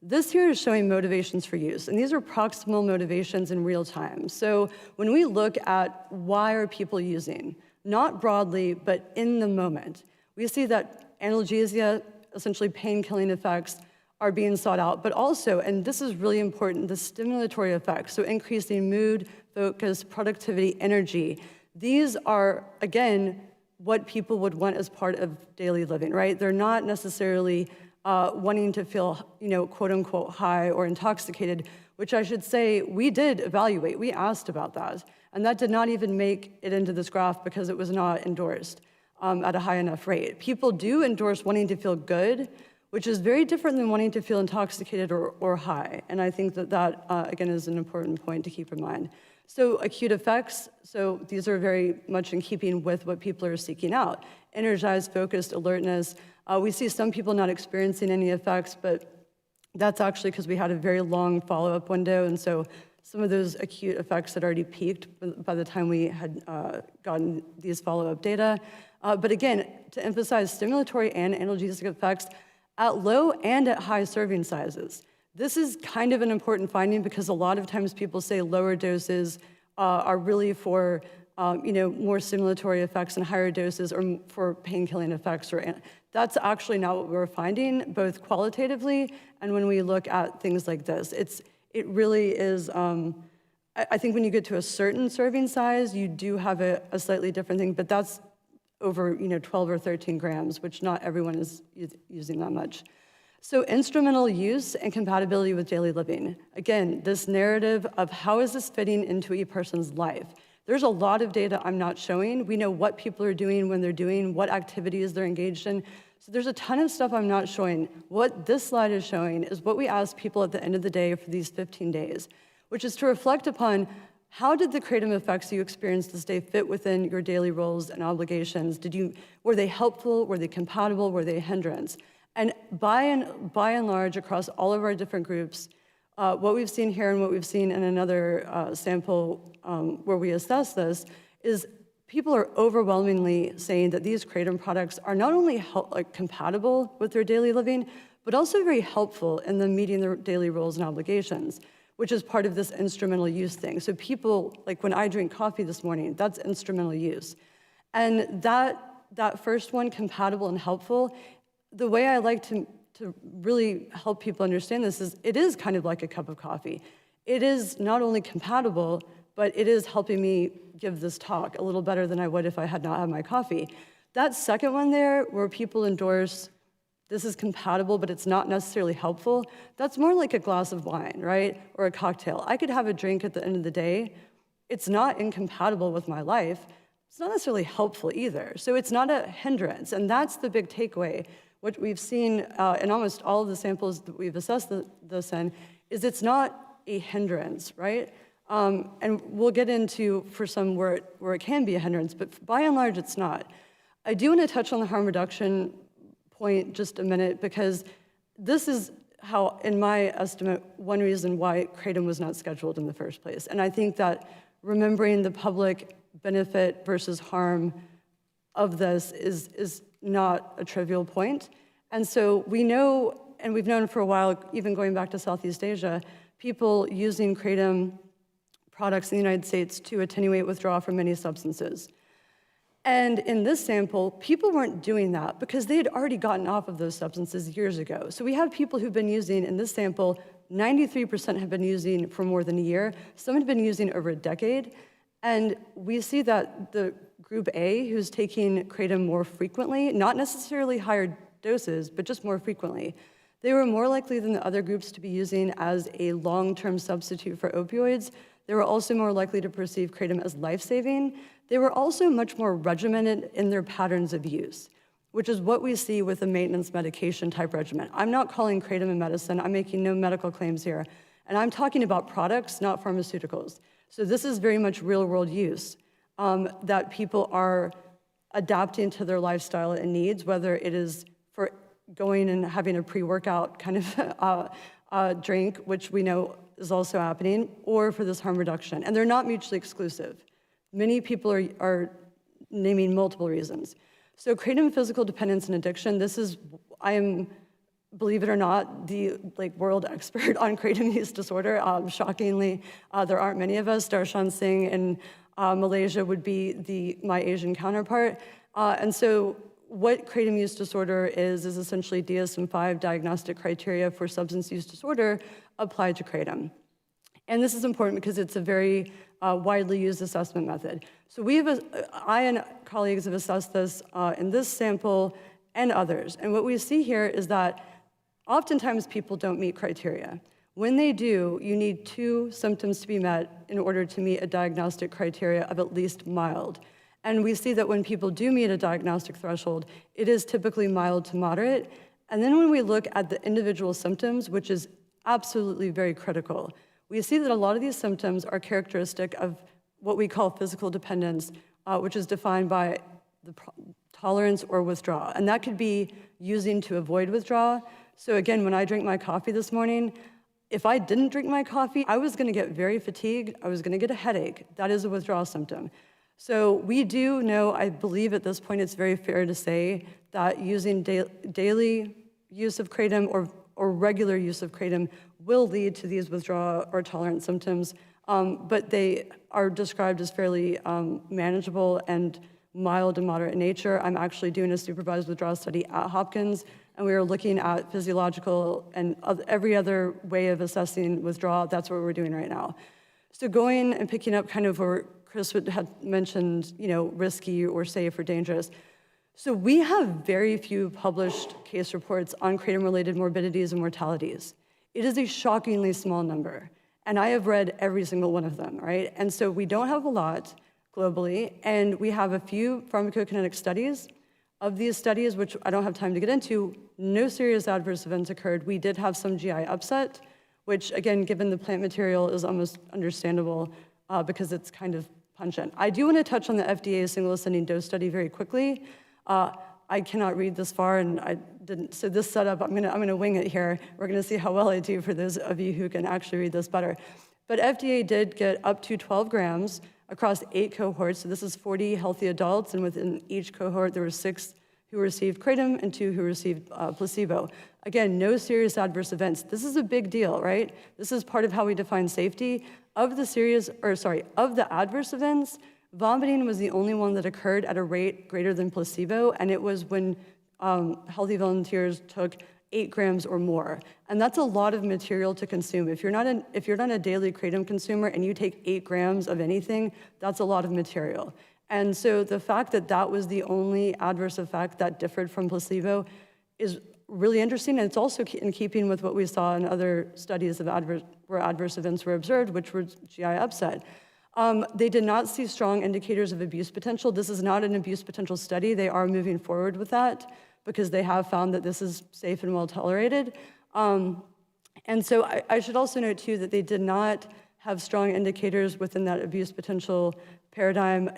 This here is showing motivations for use, and these are proximal motivations in real time. So when we look at why are people using, not broadly, but in the moment, we see that analgesia, essentially pain-killing effects, are being sought out, but also, and this is really important, the stimulatory effects, so increasing mood, focus, productivity, energy. These are, again, what people would want as part of daily living, right? They're not necessarily wanting to feel, quote unquote, high or intoxicated, which I should say we did evaluate. We asked about that. And that did not even make it into this graph because it was not endorsed at a high enough rate. People do endorse wanting to feel good, which is very different than wanting to feel intoxicated or high. And I think that again, is an important point to keep in mind. So acute effects, so these are very much in keeping with what people are seeking out. Energized, focused, alertness. We see some people not experiencing any effects, but that's actually because we had a very long follow-up window, and so some of those acute effects had already peaked by the time we had gotten these follow-up data. But again, to emphasize stimulatory and analgesic effects at low and at high serving sizes. This is kind of an important finding because a lot of times people say lower doses are really for more stimulatory effects, and higher doses are for pain-killing effects. That's actually not what we're finding, both qualitatively and when we look at things like this. It really is. I think when you get to a certain serving size, you do have a slightly different thing, but that's over 12 or 13 grams, which not everyone is using that much. So instrumental use and compatibility with daily living. Again, this narrative of how is this fitting into a person's life. There's a lot of data I'm not showing. We know what people are doing when they're doing, what activities they're engaged in. So there's a ton of stuff I'm not showing. What this slide is showing is what we ask people at the end of the day for these 15 days, which is to reflect upon how did the Kratom effects you experienced this day fit within your daily roles and obligations? Were they helpful? Were they compatible? Were they a hindrance? And by and large, across all of our different groups, what we've seen here and what we've seen in another sample where we assess this is people are overwhelmingly saying that these Kratom products are not only compatible with their daily living, but also very helpful in them meeting their daily roles and obligations, which is part of this instrumental use thing. So people, like when I drink coffee this morning, that's instrumental use. And that first one, compatible and helpful, the way I like to really help people understand this is it is kind of like a cup of coffee. It is not only compatible, but it is helping me give this talk a little better than I would if I had not had my coffee. That second one there, where people endorse this is compatible, but it's not necessarily helpful, that's more like a glass of wine, right? Or a cocktail. I could have a drink at the end of the day. It's not incompatible with my life. It's not necessarily helpful either. So it's not a hindrance, and that's the big takeaway. What we've seen in almost all of the samples that we've assessed this in is it's not a hindrance, right? And we'll get into for some where it can be a hindrance, but by and large, it's not. I do want to touch on the harm reduction point just a minute, because this is how, in my estimate, one reason why Kratom was not scheduled in the first place. And I think that remembering the public benefit versus harm of this is not a trivial point. And so we know, and we've known for a while, even going back to Southeast Asia, people using Kratom products in the United States to attenuate withdrawal from many substances. And in this sample, people weren't doing that because they had already gotten off of those substances years ago. So we have people who've been using, in this sample, 93% have been using for more than a year. Some had been using over a decade. And we see that the group A, who's taking Kratom more frequently, not necessarily higher doses, but just more frequently, they were more likely than the other groups to be using as a long-term substitute for opioids. They were also more likely to perceive Kratom as life-saving. They were also much more regimented in their patterns of use, which is what we see with a maintenance medication type regimen. I'm not calling Kratom a medicine. I'm making no medical claims here. And I'm talking about products, not pharmaceuticals. So this is very much real-world use that people are adapting to their lifestyle and needs, whether it is for going and having a pre-workout kind of drink, which we know is also happening, or for this harm reduction. And they're not mutually exclusive. Many people are naming multiple reasons. So Kratom physical dependence and addiction, I am, believe it or not, the world expert on Kratom use disorder. Shockingly, there aren't many of us. Darshan Singh in Malaysia would be my Asian counterpart. And so what Kratom use disorder is essentially DSM-5 diagnostic criteria for substance use disorder applied to Kratom. And this is important because it's a very widely used assessment method. So I and colleagues have assessed this in this sample and others. And what we see here is that oftentimes people don't meet criteria. When they do, you need 2 symptoms to be met in order to meet a diagnostic criteria of at least mild. And we see that when people do meet a diagnostic threshold, it is typically mild to moderate. And then when we look at the individual symptoms, which is absolutely very critical, we see that a lot of these symptoms are characteristic of what we call physical dependence, which is defined by the tolerance or withdrawal. And that could be using to avoid withdrawal. So again, when I drink my coffee this morning, if I didn't drink my coffee, I was gonna get very fatigued, I was gonna get a headache. That is a withdrawal symptom. So we do know, I believe at this point it's very fair to say that using daily use of Kratom or regular use of Kratom will lead to these withdrawal or tolerance symptoms, but they are described as fairly manageable and mild and moderate in nature. I'm actually doing a supervised withdrawal study at Hopkins, and we are looking at physiological and every other way of assessing withdrawal. That's what we're doing right now. So going and picking up kind of where Chris had mentioned, risky or safe or dangerous. So we have very few published case reports on kratom-related morbidities and mortalities. It is a shockingly small number, and I have read every single one of them, right? And so we don't have a lot globally, and we have a few pharmacokinetic studies. Of these studies, which I don't have time to get into, no serious adverse events occurred. We did have some GI upset, which again, given the plant material, is almost understandable because it's kind of pungent. I do want to touch on the FDA single ascending dose study very quickly. I cannot read this far, and I didn't. So this setup, I'm gonna wing it here. We're gonna see how well I do for those of you who can actually read this better. But FDA did get up to 12 grams across 8 cohorts. So this is 40 healthy adults, and within each cohort, there were 6 who received kratom and 2 who received placebo. Again, no serious adverse events. This is a big deal, right? This is part of how we define safety. Of the adverse events, vomiting was the only one that occurred at a rate greater than placebo, and it was when healthy volunteers took 8 grams or more. And that's a lot of material to consume. If you're not a daily kratom consumer and you take 8 grams of anything, that's a lot of material. And so the fact that that was the only adverse effect that differed from placebo is really interesting, and it's also in keeping with what we saw in other studies of where adverse events were observed, which were GI upset. They did not see strong indicators of abuse potential. This is not an abuse potential study. They are moving forward with that because they have found that this is safe and well tolerated. And so I should also note too that they did not have strong indicators within that abuse potential paradigm.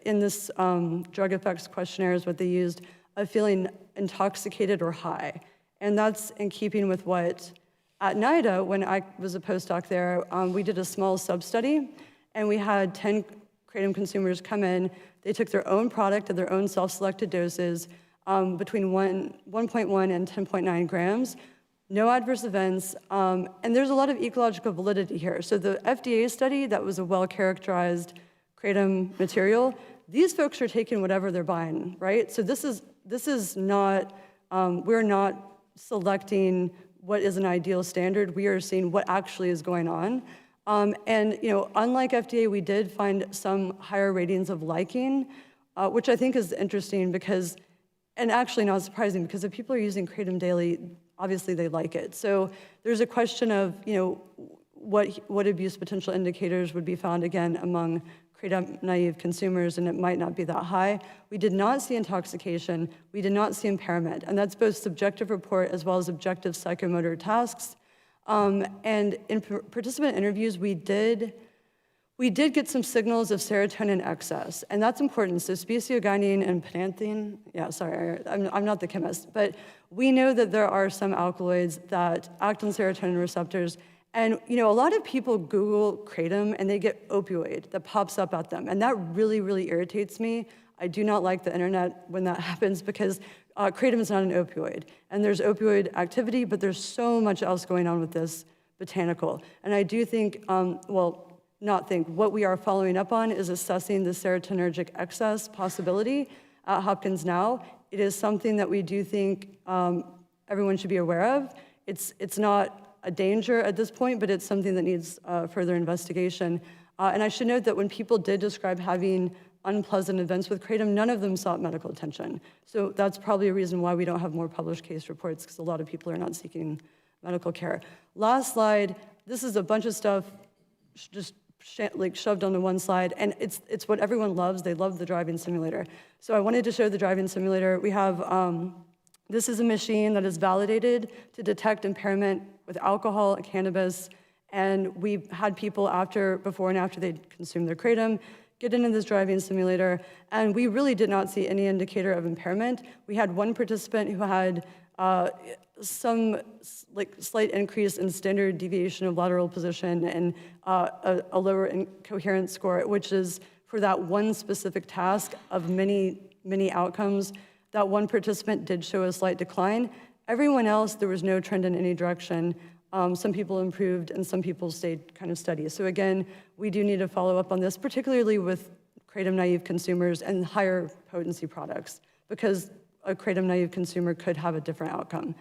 In this drug effects questionnaire is what they used, of feeling intoxicated or high. And that's in keeping with what, at NIDA, when I was a postdoc there, we did a small sub-study, and we had 10 kratom consumers come in. They took their own product at their own self-selected doses, between 1.1 and 10.9 grams. No adverse events, and there's a lot of ecological validity here. So the FDA study, that was a well-characterized kratom material, these folks are taking whatever they're buying, right? So this is not, we're not selecting what is an ideal standard. We are seeing what actually is going on. And unlike FDA, we did find some higher ratings of liking, which I think is interesting because, and actually not surprising, because if people are using kratom daily, obviously they like it. So there's a question of, what abuse potential indicators would be found again among kratom-naive consumers, and it might not be that high. We did not see intoxication. We did not see impairment, and that's both subjective report as well as objective psychomotor tasks. And in participant interviews, we did get some signals of serotonin excess, and that's important. So speciogynin and pananthine, I'm not the chemist, but we know that there are some alkaloids that act on serotonin receptors. And a lot of people Google kratom and they get opioid that pops up at them, and that really, really irritates me. I do not like the internet when that happens because kratom is not an opioid, and there's opioid activity, but there's so much else going on with this botanical. And I do think, what we are following up on is assessing the serotonergic excess possibility at Hopkins now. It is something that we do think everyone should be aware of. It's not a danger at this point, but it's something that needs further investigation. And I should note that when people did describe having unpleasant events with kratom, none of them sought medical attention. So that's probably a reason why we don't have more published case reports, because a lot of people are not seeking medical care. Last slide, this is a bunch of stuff just shoved onto one slide, and it's what everyone loves. They love the driving simulator. So I wanted to show the driving simulator. We have, this is a machine that is validated to detect impairment with alcohol, cannabis, and we've had people before and after they'd consumed their kratom get into this driving simulator, and we really did not see any indicator of impairment. We had one participant who had some slight increase in standard deviation of lateral position and a lower coherence score, which is for that one specific task of many, many outcomes. That one participant did show a slight decline. Everyone else, there was no trend in any direction. Some people improved and some people stayed kind of steady. So again, we do need to follow up on this, particularly with kratom-naive consumers and higher potency products, because a kratom-naive consumer could have a different outcome.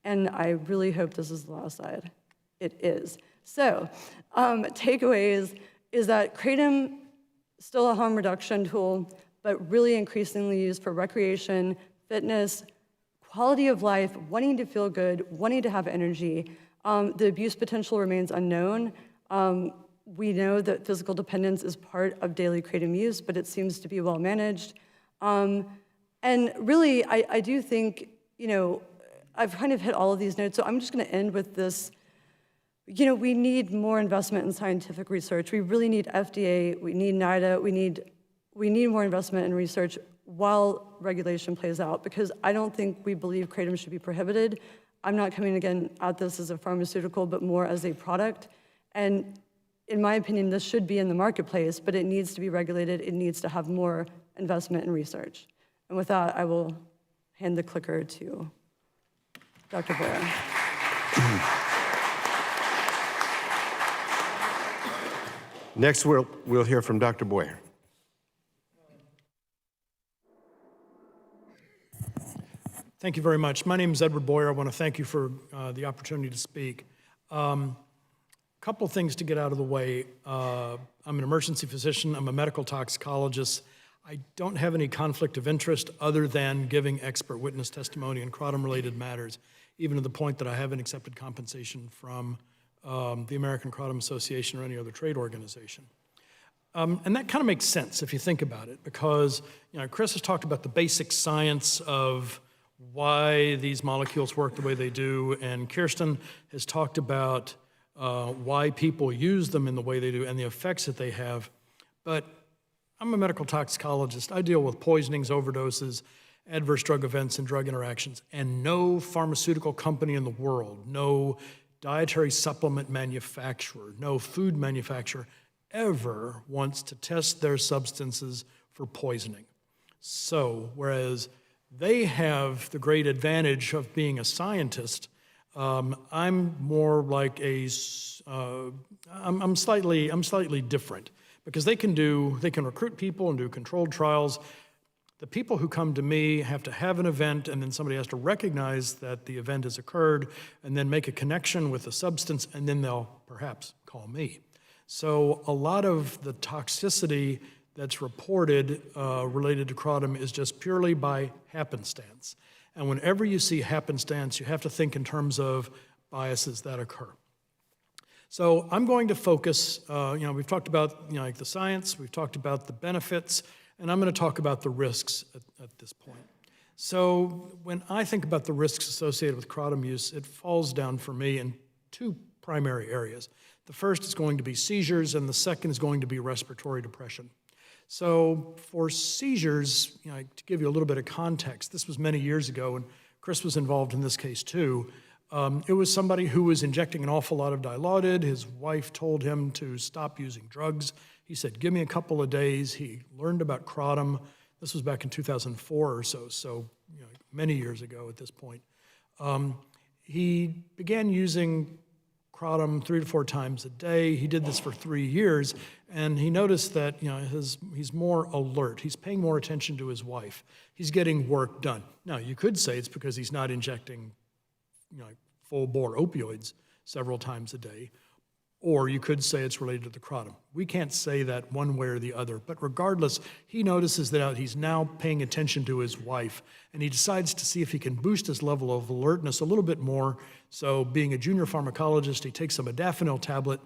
And I really hope this is the last slide. It is. So takeaways is that kratom, still a harm reduction tool, but really increasingly used for recreation, fitness, quality of life, wanting to feel good, wanting to have energy. The abuse potential remains unknown. We know that physical dependence is part of daily kratom use, but it seems to be well managed. And really, I do think, I've kind of hit all of these notes, so I'm just going to end with this. We need more investment in scientific research. We really need FDA, we need NIDA, we need more investment in research while regulation plays out, because I don't think we believe kratom should be prohibited. I'm not coming again at this as a pharmaceutical, but more as a product. And in my opinion, this should be in the marketplace, but it needs to be regulated. It needs to have more investment in research. And with that, I will hand the clicker to Dr. Boyer. Next, we'll hear from Dr. Boyer. Thank you very much. My name is Edward Boyer. I want to thank you for the opportunity to speak. Couple things to get out of the way. I'm an emergency physician. I'm a medical toxicologist. I don't have any conflict of interest other than giving expert witness testimony in kratom-related matters, even to the point that I haven't accepted compensation from the American Kratom Association or any other trade organization. And that kind of makes sense if you think about it, because Chris has talked about the basic science of why these molecules work the way they do, and Kirsten has talked about why people use them in the way they do and the effects that they have. But I'm a medical toxicologist. I deal with poisonings, overdoses, adverse drug events, and drug interactions, and no pharmaceutical company in the world, no dietary supplement manufacturer, no food manufacturer ever wants to test their substances for poisoning. So, whereas they have the great advantage of being a scientist, I'm more like I'm slightly different, because they can recruit people and do controlled trials. The people who come to me have to have an event, and then somebody has to recognize that the event has occurred, and then make a connection with the substance, and then they'll perhaps call me. So a lot of the toxicity that's reported related to kratom is just purely by happenstance. And whenever you see happenstance, you have to think in terms of biases that occur. So I'm going to focus, we've talked about like the science, we've talked about the benefits, and I'm going to talk about the risks at this point. So when I think about the risks associated with kratom use, it falls down for me in two primary areas. The first is going to be seizures, and the second is going to be respiratory depression. So for seizures, to give you a little bit of context, this was many years ago, and Chris was involved in this case too. It was somebody who was injecting an awful lot of Dilaudid. His wife told him to stop using drugs. He said, give me a couple of days. He learned about kratom. This was back in 2004 or so many years ago at this point. He began using kratom 3 to 4 times a day. He did this for 3 years, and he noticed that he's more alert. He's paying more attention to his wife. He's getting work done. Now, you could say it's because he's not injecting full-bore opioids several times a day, or you could say it's related to the kratom. We can't say that one way or the other, but regardless, he notices that he's now paying attention to his wife, and he decides to see if he can boost his level of alertness a little bit more. So being a junior pharmacologist, he takes a modafinil tablet,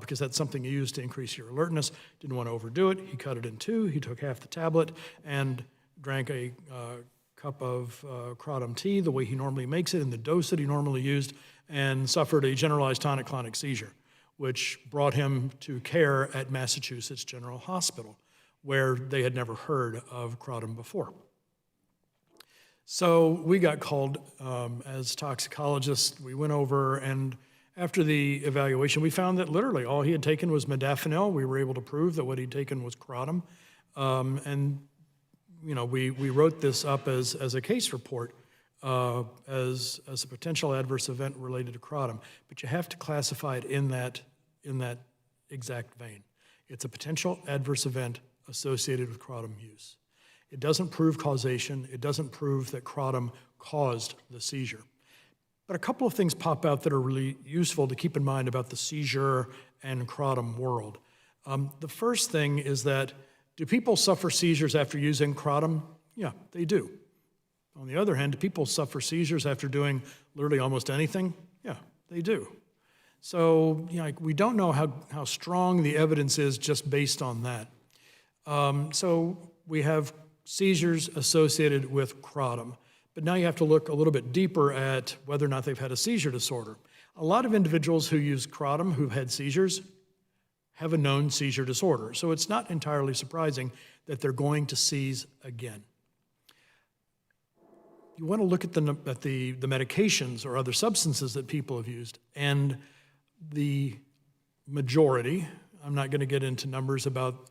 because that's something you use to increase your alertness. Didn't want to overdo it. He cut it in 2. He took half the tablet and drank a cup of kratom tea the way he normally makes it in the dose that he normally used, and suffered a generalized tonic-clonic seizure, which brought him to care at Massachusetts General Hospital, where they had never heard of kratom before. So we got called as toxicologists. We went over, and after the evaluation, we found that literally all he had taken was modafinil. We were able to prove that what he'd taken was kratom. We wrote this up as a case report as a potential adverse event related to kratom, but you have to classify it in that exact vein. It's a potential adverse event associated with kratom use. It doesn't prove causation. It doesn't prove that kratom caused the seizure. But a couple of things pop out that are really useful to keep in mind about the seizure and kratom world. The first thing is that Do people suffer seizures after using Kratom? Yeah, they do. On the other hand, do people suffer seizures after doing literally almost anything? Yeah, they do. So we don't know how strong the evidence is just based on that. So we have seizures associated with Kratom. But now you have to look a little bit deeper at whether or not they've had a seizure disorder. A lot of individuals who use Kratom who've had seizures have a known seizure disorder. So it's not entirely surprising that they're going to seize again. You want to look at the medications or other substances that people have used, and the majority, I'm not going to get into numbers about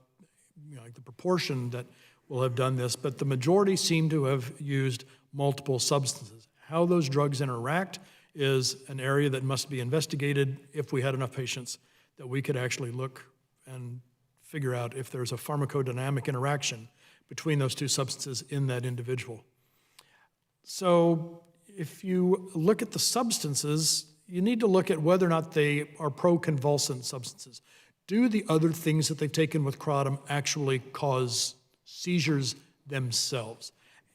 like the proportion that will have done this, but the majority seem to have used multiple substances. How those drugs interact is an area that must be investigated if we had enough patients that we could actually look and figure out if there's a pharmacodynamic interaction between those two substances in that individual. So if you look at the substances, you need to look at whether or not they are pro-convulsant substances. Do the other things that they've taken with Kratom actually cause seizures themselves?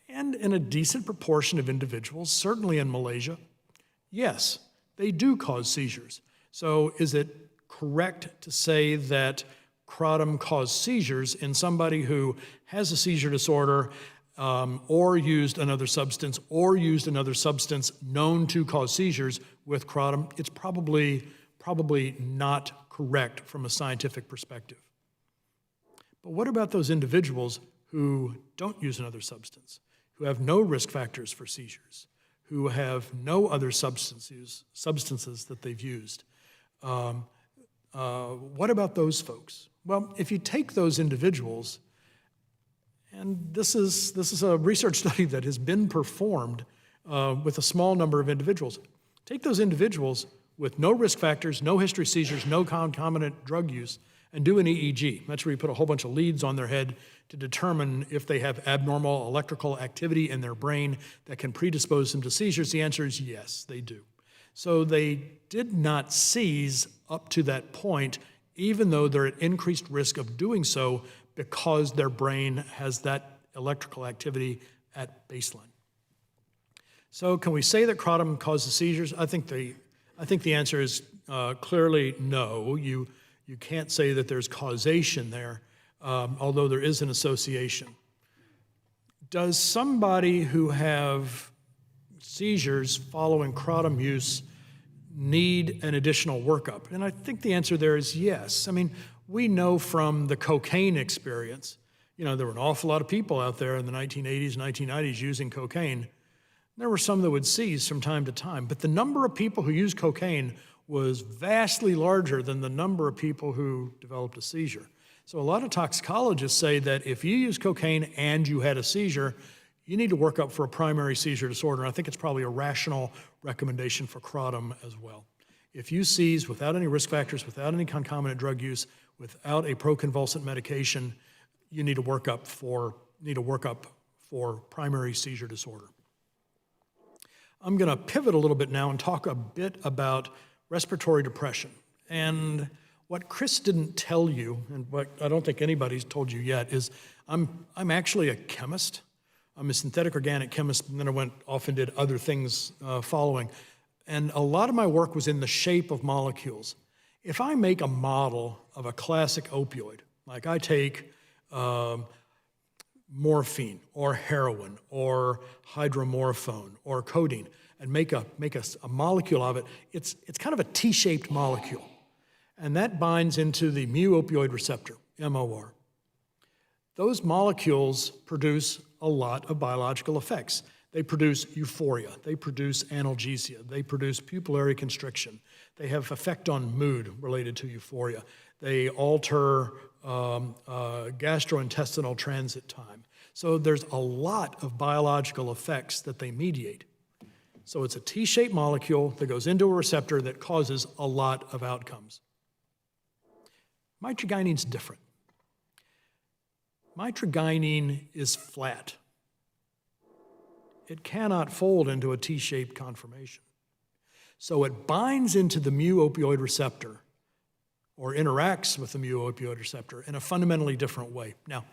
And in a decent proportion of individuals, certainly in Malaysia, yes, they do cause seizures. So is it correct to say that Kratom caused seizures in somebody who has a seizure disorder or used another substance known to cause seizures with Kratom? It's probably not correct from a scientific perspective. But what about those individuals who don't use another substance, who have no risk factors for seizures, who have no other substances that they've used? What about those folks? Well, if you take those individuals, and this is a research study that has been performed with a small number of individuals. Take those individuals with no risk factors, no history of seizures, no concomitant drug use, and do an EEG. That's where you put a whole bunch of leads on their head to determine if they have abnormal electrical activity in their brain that can predispose them to seizures. The answer is yes, they do. So they did not seize up to that point, even though they're at increased risk of doing so because their brain has that electrical activity at baseline. So can we say that Kratom causes seizures? I think the answer is clearly no. You can't say that there's causation there, although there is an association. Does somebody who have seizures following Kratom use need an additional workup? And I think the answer there is yes. I mean, we know from the cocaine experience, there were an awful lot of people out there in the 1980s, 1990s using cocaine. There were some that would seize from time to time, but the number of people who used cocaine was vastly larger than the number of people who developed a seizure. So a lot of toxicologists say that if you use cocaine and you had a seizure, you need to work up for a primary seizure disorder. And I think it's probably a rational recommendation for Kratom as well. If you seize without any risk factors, without any concomitant drug use, without a proconvulsant medication, you need to work up for primary seizure disorder. I'm going to pivot a little bit now and talk a bit about respiratory depression. And what Chris didn't tell you, and what I don't think anybody's told you yet, is I'm actually a chemist. I'm a synthetic organic chemist, and then I went off and did other things following. And a lot of my work was in the shape of molecules. If I make a model of a classic opioid, like I take morphine or heroin or hydromorphone or codeine and make a molecule of it, it's kind of a T-shaped molecule. And that binds into the mu-opioid receptor, MOR. Those molecules produce a lot of biological effects. They produce euphoria, they produce analgesia, they produce pupillary constriction. They have effect on mood related to euphoria. They alter gastrointestinal transit time. So there's a lot of biological effects that they mediate. So it's a T-shaped molecule that goes into a receptor that causes a lot of outcomes. Mitragynine different. Mitragynine is flat. It cannot fold into a T-shaped conformation. So it binds into the mu-opioid receptor or interacts with the mu-opioid receptor in a fundamentally different way. Now,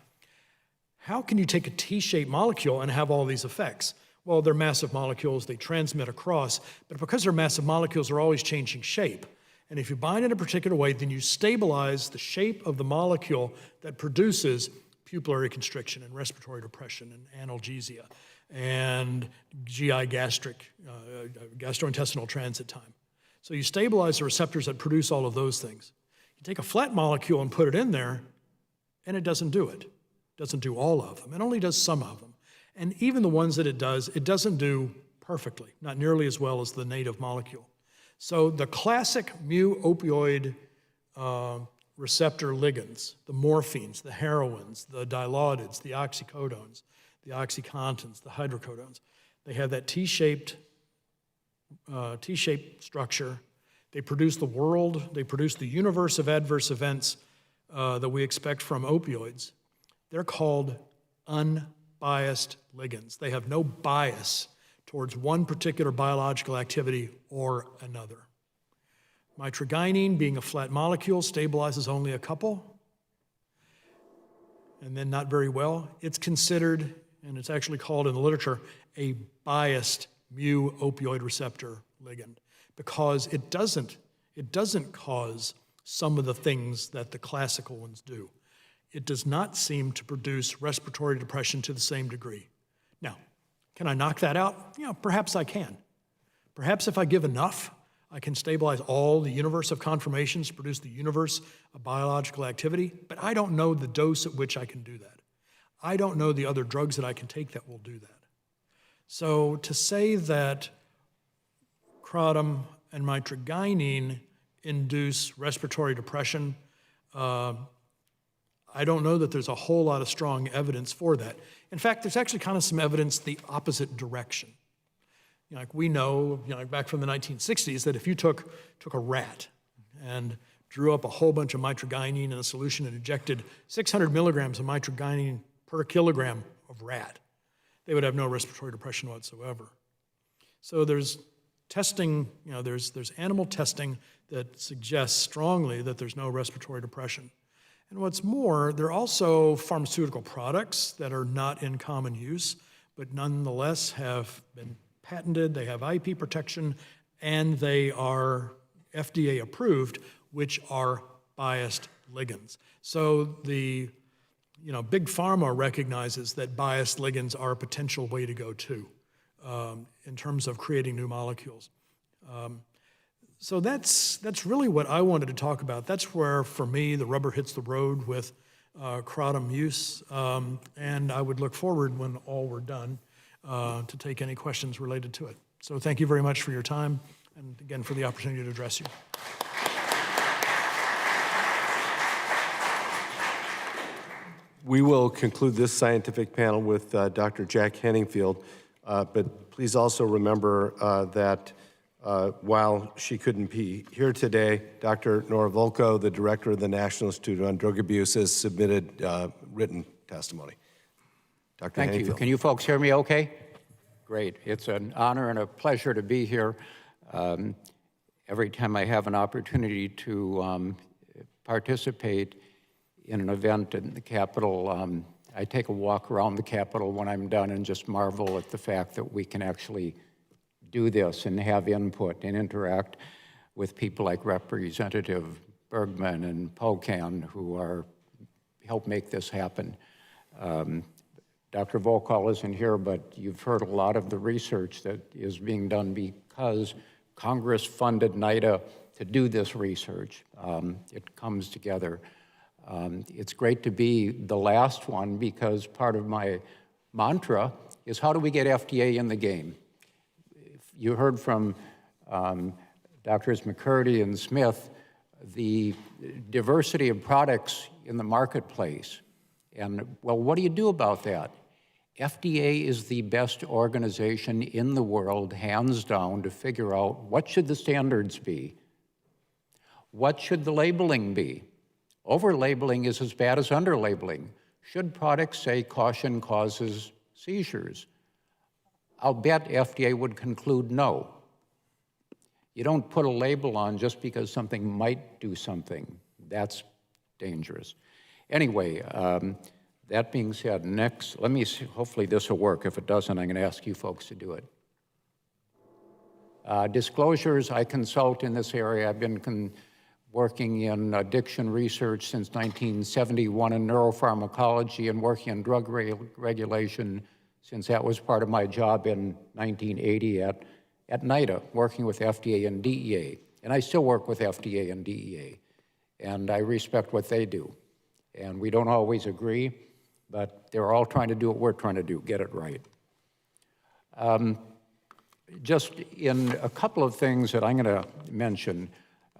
how can you take a T-shaped molecule and have all these effects? Well, they're massive molecules, they transmit across, but because they're massive molecules, they're always changing shape. And if you bind in a particular way, then you stabilize the shape of the molecule that produces pupillary constriction and respiratory depression and analgesia and GI gastrointestinal transit time. So you stabilize the receptors that produce all of those things. You take a flat molecule and put it in there, and it doesn't do it. It doesn't do all of them. It only does some of them. And even the ones that it doesn't do perfectly, not nearly as well as the native molecule. So the classic mu-opioid receptor ligands, the morphines, the heroines, the dilaudid, the oxycodones, the oxycontins, the hydrocodones, they have that T-shaped structure. They produce they produce the universe of adverse events that we expect from opioids. They're called unbiased ligands. They have no bias towards one particular biological activity or another. Mitragynine, being a flat molecule, stabilizes only a couple, and then not very well. It's considered, and it's actually called in the literature, a biased mu-opioid receptor ligand, because it doesn't cause some of the things that the classical ones do. It does not seem to produce respiratory depression to the same degree. Now, can I knock that out? Yeah, perhaps I can. Perhaps if I give enough, I can stabilize all the universe of conformations, produce the universe of biological activity, but I don't know the dose at which I can do that. I don't know the other drugs that I can take that will do that. So to say that Kratom and mitragynine induce respiratory depression, I don't know that there's a whole lot of strong evidence for that. In fact, there's actually kind of some evidence the opposite direction. Like we know, like back from the 1960s, that if you took a rat and drew up a whole bunch of mitragynine in a solution and injected 600 milligrams of mitragynine per kilogram of rat, they would have no respiratory depression whatsoever. So there's testing, there's animal testing that suggests strongly that there's no respiratory depression. And what's more, there are also pharmaceutical products that are not in common use, but nonetheless have been patented, they have IP protection, and they are FDA approved, which are biased ligands. So the big pharma recognizes that biased ligands are a potential way to go too, in terms of creating new molecules. So that's really what I wanted to talk about. That's where, for me, the rubber hits the road with Kratom use, and I would look forward, when all were done, to take any questions related to it. So thank you very much for your time, and again, for the opportunity to address you. We will conclude this scientific panel with Dr. Jack Henningfield, but please also remember that while she couldn't be here today, Dr. Nora Volko, the director of the National Institute on Drug Abuse, has submitted written testimony. Dr. Thank you. Can you folks hear me okay? Great. It's an honor and a pleasure to be here. Every time I have an opportunity to participate in an event in the Capitol, I take a walk around the Capitol when I'm done and just marvel at the fact that we can actually do this and have input and interact with people like Representative Bergman and Pocan, who help make this happen. Dr. Volkal isn't here, but you've heard a lot of the research that is being done because Congress funded NIDA to do this research. It comes together. It's great to be the last one, because part of my mantra is, how do we get FDA in the game? You heard from Drs. McCurdy and Smith the diversity of products in the marketplace. And, well, what do you do about that? FDA is the best organization in the world, hands down, to figure out what should the standards be. What should the labeling be? Over-labeling is as bad as under-labeling. Should products say caution causes seizures? I'll bet FDA would conclude no. You don't put a label on just because something might do something. That's dangerous. Anyway, That being said, next, let me see, hopefully this will work. If it doesn't, I'm going to ask you folks to do it. Disclosures, I consult in this area. I've been working in addiction research since 1971 in neuropharmacology and working in drug regulation since that was part of my job in 1980 at NIDA, working with FDA and DEA. And I still work with FDA and DEA. And I respect what they do. And we don't always agree, but they're all trying to do what we're trying to do, get it right. Just in a couple of things that I'm going to mention,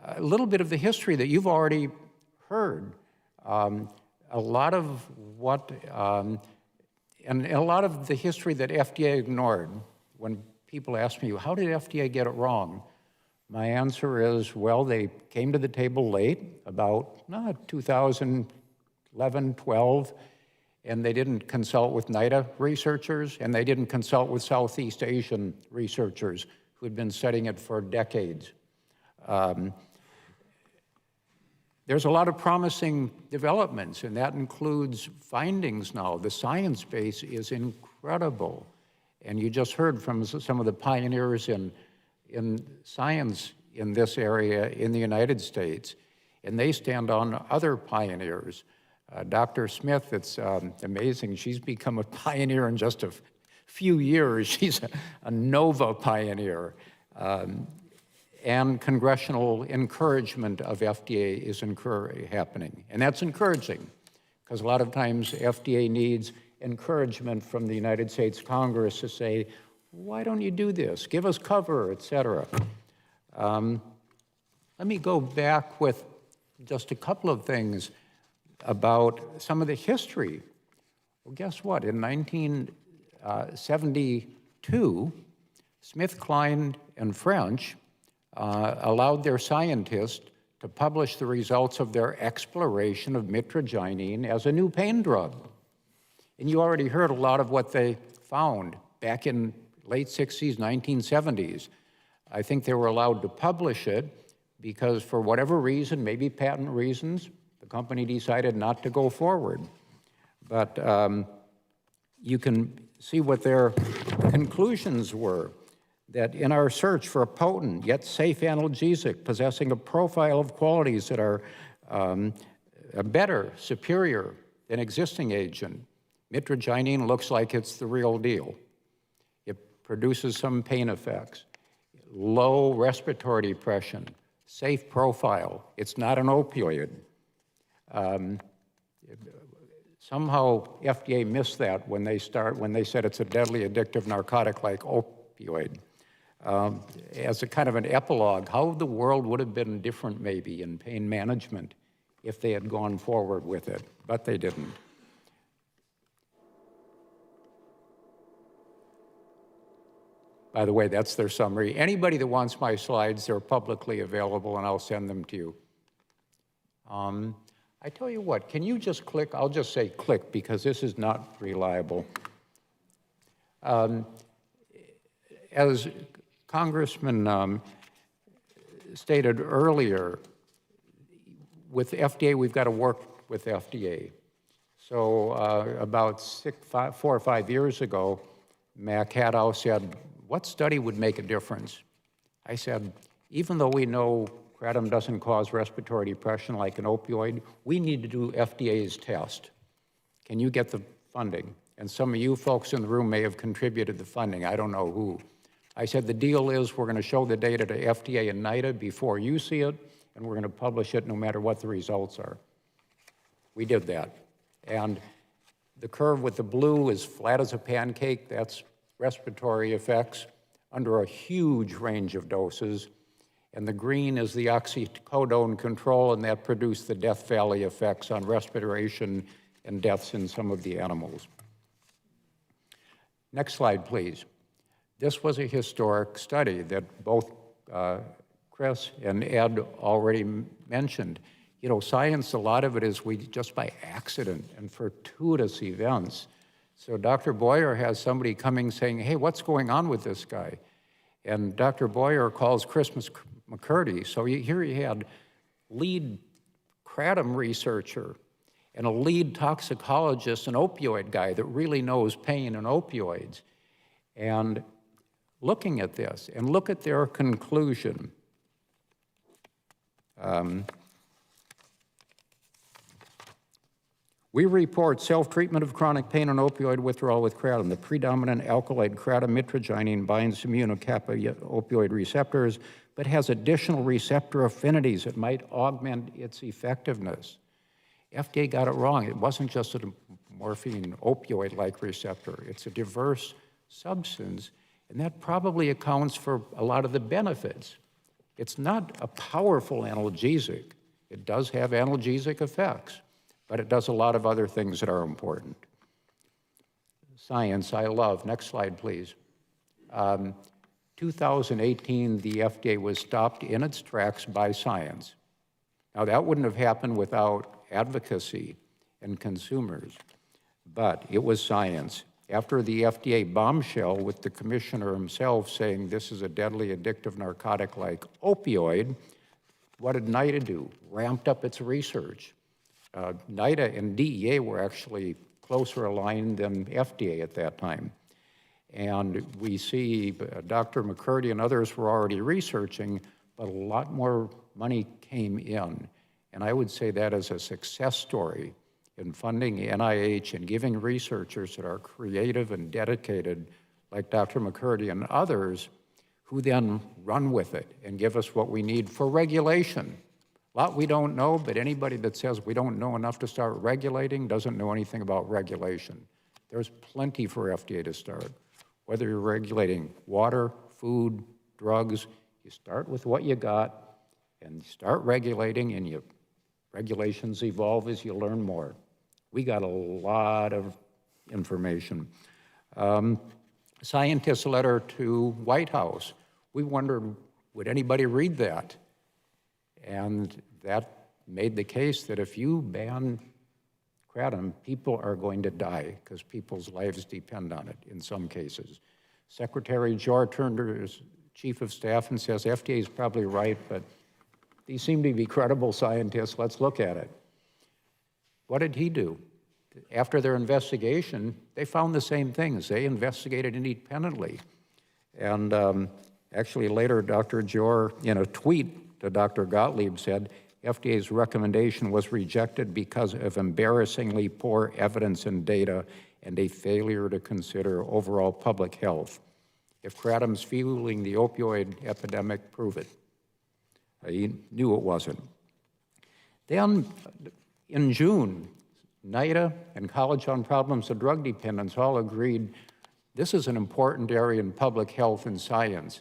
a little bit of the history that you've already heard. A lot of what, and a lot of the history that FDA ignored. When people ask me, how did FDA get it wrong? My answer is, well, they came to the table late, about 2011, 12, and they didn't consult with NIDA researchers, and they didn't consult with Southeast Asian researchers who had been studying it for decades. There's a lot of promising developments, and that includes findings now. The science base is incredible. And you just heard from some of the pioneers in science in this area in the United States, and they stand on other pioneers. Dr. Smith, it's amazing. She's become a pioneer in just a few years. She's a NOVA pioneer. And congressional encouragement of FDA is happening. And that's encouraging, because a lot of times FDA needs encouragement from the United States Congress to say, why don't you do this? Give us cover, et cetera. Let me go back with just a couple of things about some of the history. Well, guess what? In 1972, Smith, Klein, and French allowed their scientists to publish the results of their exploration of mitragynine as a new pain drug. And you already heard a lot of what they found back in late 60s, 1970s. I think they were allowed to publish it because for whatever reason, maybe patent reasons, the company decided not to go forward. But you can see what their conclusions were, that in our search for a potent yet safe analgesic possessing a profile of qualities that are better, superior than existing agent, mitragynine looks like it's the real deal. It produces some pain effects, low respiratory depression, safe profile. It's not an opioid. Somehow FDA missed that when they said it's a deadly addictive narcotic like opioid. As a kind of an epilogue, how the world would have been different maybe in pain management if they had gone forward with it, but they didn't. By the way, that's their summary. Anybody that wants my slides, they're publicly available, and I'll send them to you. I tell you what, can you just click? I'll just say click, because this is not reliable. As Congressman stated earlier, with FDA, we've got to work with FDA. So about 4 or 5 years ago, Mac Haddow said, what study would make a difference? I said, even though we know Kratom doesn't cause respiratory depression like an opioid, we need to do FDA's test. Can you get the funding? And some of you folks in the room may have contributed the funding. I don't know who. I said, the deal is we're going to show the data to FDA and NIDA before you see it, and we're going to publish it no matter what the results are. We did that. And the curve with the blue is flat as a pancake. That's respiratory effects under a huge range of doses. And the green is the oxycodone control, and that produced the Death Valley effects on respiration and deaths in some of the animals. Next slide, please. This was a historic study that both Chris and Ed already mentioned. You know, science, a lot of it is just by accident and fortuitous events. So Dr. Boyer has somebody coming saying, hey, what's going on with this guy? And Dr. Boyer calls Chris McCurdy. So here he had lead Kratom researcher. and a lead toxicologist, an opioid guy that really knows pain and opioids, and looking at this, and look at their conclusion. We report self-treatment of chronic pain and opioid withdrawal with kratom. The predominant alkaloid kratom binds immunocappa opioid receptors, but has additional receptor affinities that might augment its effectiveness. FDA got it wrong. It wasn't just a morphine opioid-like receptor. It's a diverse substance, and that probably accounts for a lot of the benefits. It's not a powerful analgesic. It does have analgesic effects, but it does a lot of other things that are important. Science, I love. Next slide, please. 2018, the FDA was stopped in its tracks by science. Now, that wouldn't have happened without advocacy and consumers, but it was science. After the FDA bombshell with the commissioner himself saying this is a deadly addictive narcotic like opioid, what did NIDA do? Ramped up its research. NIDA and DEA were actually closer aligned than FDA at that time. And we see Dr. McCurdy and others were already researching, but a lot more money came in. And I would say that is a success story in funding NIH and giving researchers that are creative and dedicated, like Dr. McCurdy and others, who then run with it and give us what we need for regulation. A lot we don't know, but anybody that says we don't know enough to start regulating doesn't know anything about regulation. There's plenty for FDA to start. Whether you're regulating water, food, drugs, you start with what you got and you start regulating, and regulations evolve as you learn more. We got a lot of information. Scientist letter to White House. We wondered, would anybody read that? And that made the case that if you ban kratom, people are going to die because people's lives depend on it in some cases. Secretary Jor turned to his chief of staff and says, FDA is probably right, but these seem to be credible scientists. Let's look at it. What did he do? After their investigation, they found the same things. They investigated independently. And actually later, Dr. Jor, in a tweet to Dr. Gottlieb, said, FDA's recommendation was rejected because of embarrassingly poor evidence and data and a failure to consider overall public health. If kratom's fueling the opioid epidemic, prove it. He knew it wasn't. Then in June, NIDA and College on Problems of Drug Dependence all agreed this is an important area in public health and science.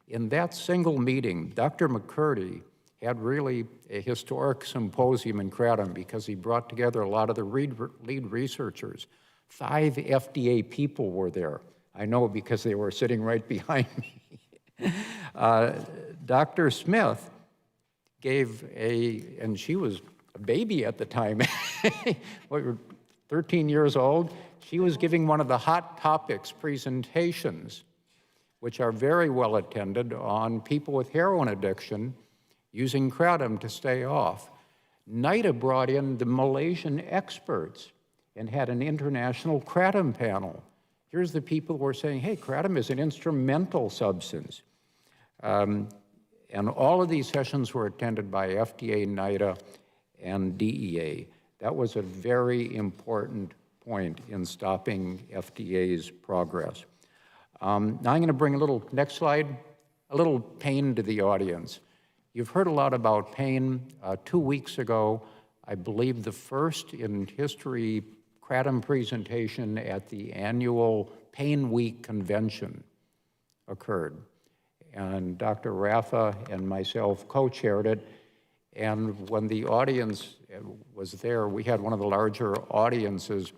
In that single meeting, Dr. McCurdy had really a historic symposium in kratom because he brought together a lot of the lead researchers. 5 FDA people were there. I know because they were sitting right behind me. Dr. Smith gave and she was a baby at the time, 13 years old. She was giving one of the hot topics presentations, which are very well attended, on people with heroin addiction using kratom to stay off. NIDA brought in the Malaysian experts and had an international kratom panel. Here's the people who were saying, hey, kratom is an instrumental substance. And all of these sessions were attended by FDA, NIDA, and DEA. That was a very important point in stopping FDA's progress. Now I'm going to bring next slide, a little pain to the audience. You've heard a lot about pain. 2 weeks ago, I believe the first in history kratom presentation at the annual Pain Week convention occurred. And Dr. Raffa and myself co-chaired it. And when the audience was there, we had one of the larger audiences.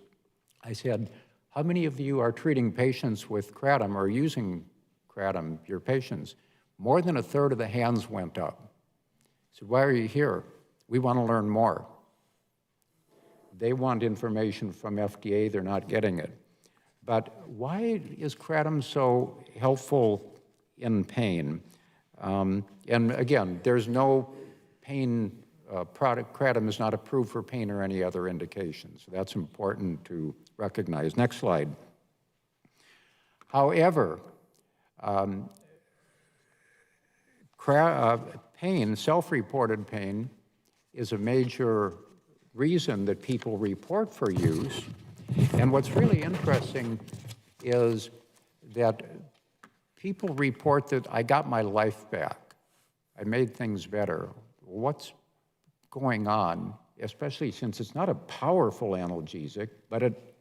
I said, how many of you are treating patients with kratom or using kratom, your patients? More than 1/3 of the hands went up. I said, why are you here? We want to learn more. They want information from FDA, they're not getting it. But why is kratom so helpful in pain? And again, there's no pain product, Kratom, is not approved for pain or any other indication. So that's important to recognize. Next slide. However, pain, self-reported pain, is a major reason that people report for use. And what's really interesting is that people report that I got my life back. I made things better. What's going on, especially since it's not a powerful analgesic, but it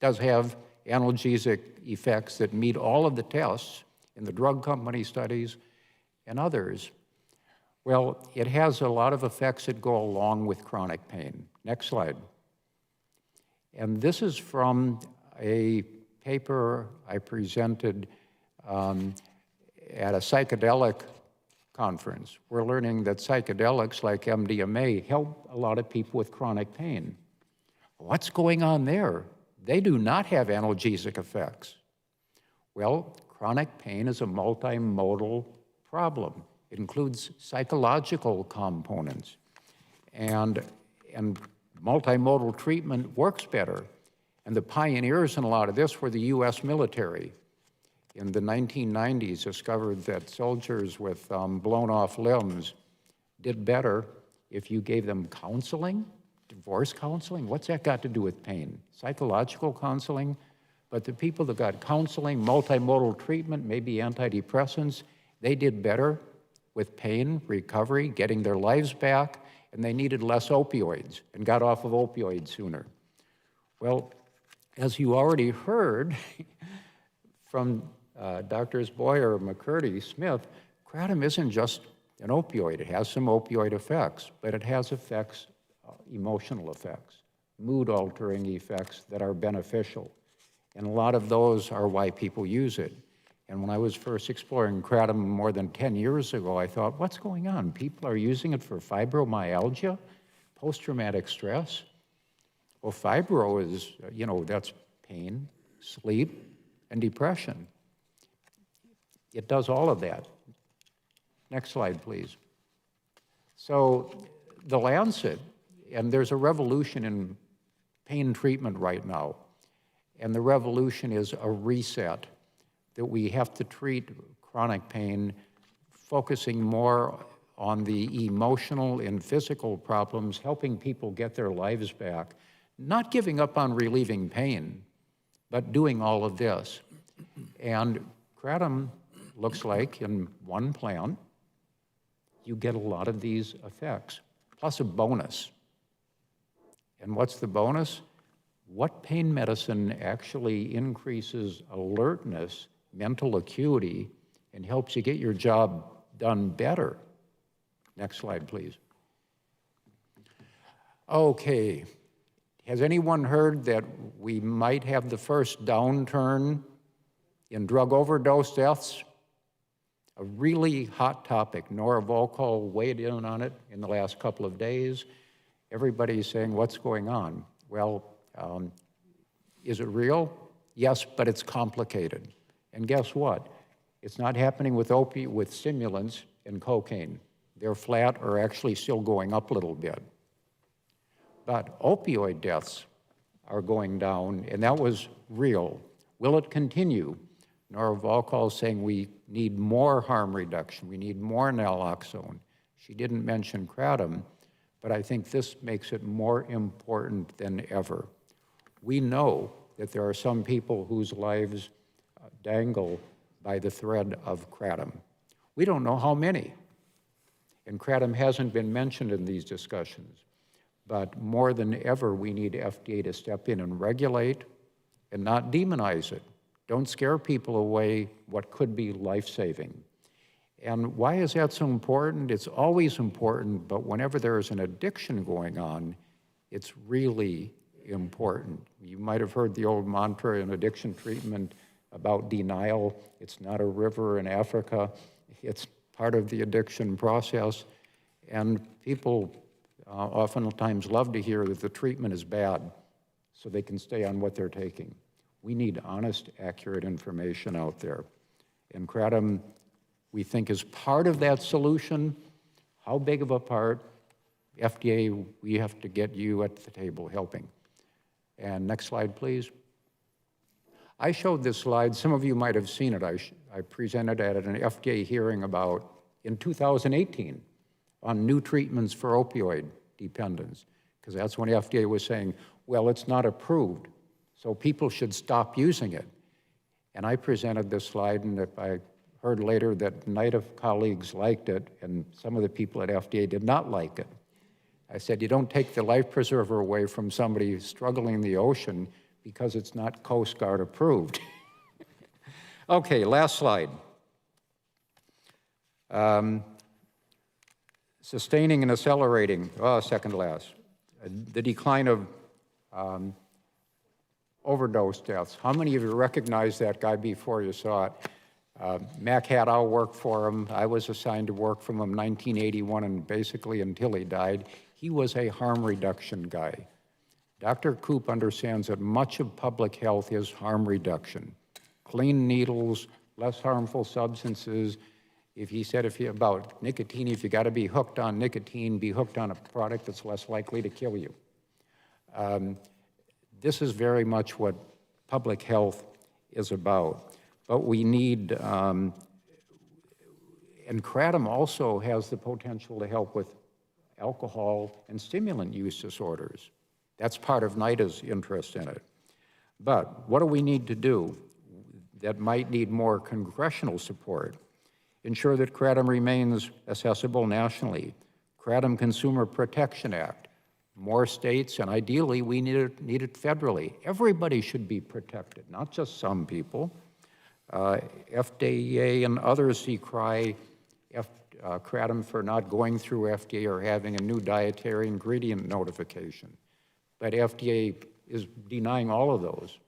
does have analgesic effects that meet all of the tests in the drug company studies and others. Well, it has a lot of effects that go along with chronic pain. Next slide. And this is from a paper I presented at a psychedelic conference. We're learning that psychedelics like MDMA help a lot of people with chronic pain. What's going on there? They do not have analgesic effects. Well, chronic pain is a multimodal problem. It includes psychological components, and multimodal treatment works better. And the pioneers in a lot of this were the US military. In the 1990s, discovered that soldiers with blown off limbs did better if you gave them counseling, divorce counseling. What's that got to do with pain? Psychological counseling. But the people that got counseling, multimodal treatment, maybe antidepressants, they did better with pain, recovery, getting their lives back, and they needed less opioids and got off of opioids sooner. Well, as you already heard from Drs. Boyer, McCurdy, Smith, Kratom isn't just an opioid. It has some opioid effects, but it has effects, emotional effects, mood-altering effects that are beneficial. And a lot of those are why people use it. And when I was first exploring Kratom more than 10 years ago, I thought, what's going on? People are using it for fibromyalgia, post-traumatic stress. Well, fibro is, that's pain, sleep, and depression. It does all of that. Next slide, please. So the Lancet, and there's a revolution in pain treatment right now, and the revolution is a reset, that we have to treat chronic pain focusing more on the emotional and physical problems, helping people get their lives back, not giving up on relieving pain, but doing all of this. And Kratom looks like in one plant, you get a lot of these effects, plus a bonus. And what's the bonus? What pain medicine actually increases alertness, mental acuity, and helps you get your job done better? Next slide, please. Okay, has anyone heard that we might have the first downturn in drug overdose deaths? A really hot topic. Nora Volkow weighed in on it in the last couple of days. Everybody's saying, what's going on? Well, is it real? Yes, but it's complicated. And guess what? It's not happening with stimulants and cocaine. They're flat or actually still going up a little bit. But opioid deaths are going down, and that was real. Will it continue? Nora Volkow is saying we need more harm reduction. We need more naloxone. She didn't mention Kratom, but I think this makes it more important than ever. We know that there are some people whose lives dangle by the thread of Kratom. We don't know how many. And Kratom hasn't been mentioned in these discussions. But more than ever, we need FDA to step in and regulate and not demonize it. Don't scare people away what could be life-saving. And why is that so important? It's always important, but whenever there is an addiction going on, it's really important. You might have heard the old mantra in addiction treatment about denial. It's not a river in Africa. It's part of the addiction process. And people oftentimes love to hear that the treatment is bad so they can stay on what they're taking. We need honest, accurate information out there. And Kratom, we think, is part of that solution. How big of a part? FDA, we have to get you at the table helping. And next slide, please. I showed this slide. Some of you might have seen it. I presented at an FDA hearing in 2018 on new treatments for opioid dependence, because that's when FDA was saying, well, it's not approved, so people should stop using it. And I presented this slide, and I heard later that NIDA colleagues liked it, and some of the people at FDA did not like it. I said, you don't take the life preserver away from somebody struggling in the ocean because it's not Coast Guard approved. Okay, last slide. Sustaining and accelerating, second last. The decline of overdose deaths. How many of you recognize that guy before you saw it? Mac Haddow worked for him. I was assigned to work for him in 1981 and basically until he died. He was a harm reduction guy. Dr. Koop understands that much of public health is harm reduction. Clean needles, less harmful substances. He said about nicotine, if you got to be hooked on nicotine, be hooked on a product that's less likely to kill you. This is very much what public health is about. But we need, and Kratom also has the potential to help with alcohol and stimulant use disorders. That's part of NIDA's interest in it. But what do we need to do that might need more congressional support? Ensure that Kratom remains accessible nationally. Kratom Consumer Protection Act. More states, and ideally we need it federally. Everybody should be protected, not just some people. FDA and others decry Kratom for not going through FDA or having a new dietary ingredient notification. But FDA is denying all of those.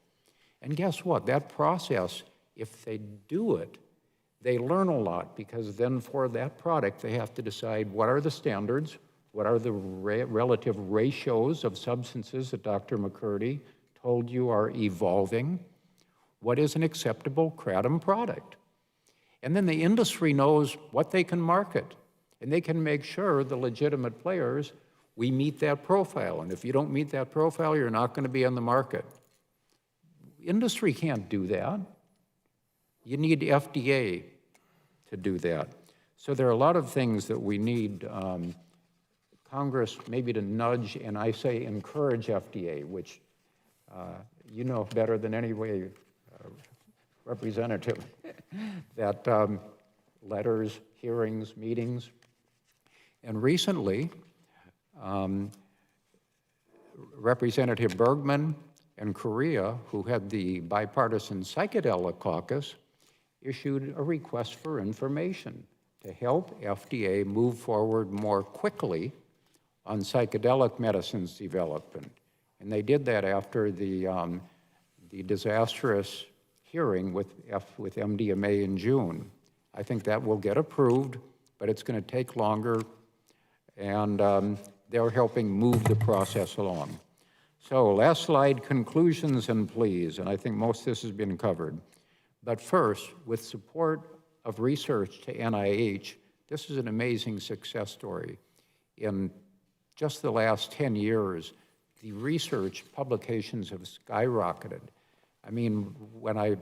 And guess what? That process, if they do it, they learn a lot, because then for that product, they have to decide what are the standards, what are the relative ratios of substances that Dr. McCurdy told you are evolving, what is an acceptable Kratom product. And then the industry knows what they can market, and they can make sure the legitimate players, we meet that profile. And if you don't meet that profile, you're not going to be on the market. Industry can't do that. You need FDA to do that. So there are a lot of things that we need Congress maybe to nudge, and I say encourage FDA, which you know better than any way, Representative, that letters, hearings, meetings. And recently, Representative Bergman and Korea, who had the bipartisan psychedelic caucus, issued a request for information to help FDA move forward more quickly on psychedelic medicines development. And they did that after the disastrous hearing with MDMA in June. I think that will get approved, but it's going to take longer, and they're helping move the process along. So last slide, conclusions and pleas, and I think most of this has been covered. But first, with support of research to NIH, this is an amazing success story. In just the last 10 years, the research publications have skyrocketed. I mean, when I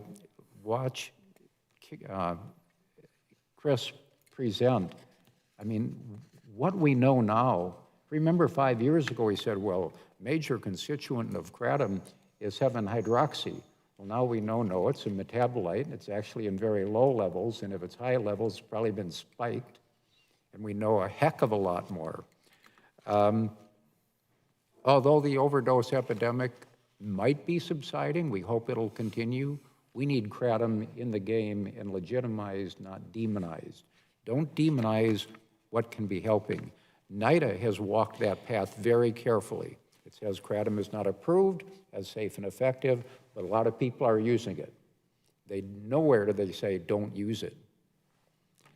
watch Chris present, I mean, what we know now, remember 5 years ago he said, well, major constituent of Kratom is 7-hydroxy. Well, now we know, no, it's a metabolite. It's actually in very low levels, and if it's high levels, it's probably been spiked. And we know a heck of a lot more. Although the overdose epidemic might be subsiding, we hope it'll continue. We need Kratom in the game and legitimized, not demonized. Don't demonize what can be helping. NIDA has walked that path very carefully. It says Kratom is not approved as safe and effective, but a lot of people are using it. Nowhere do they say don't use it.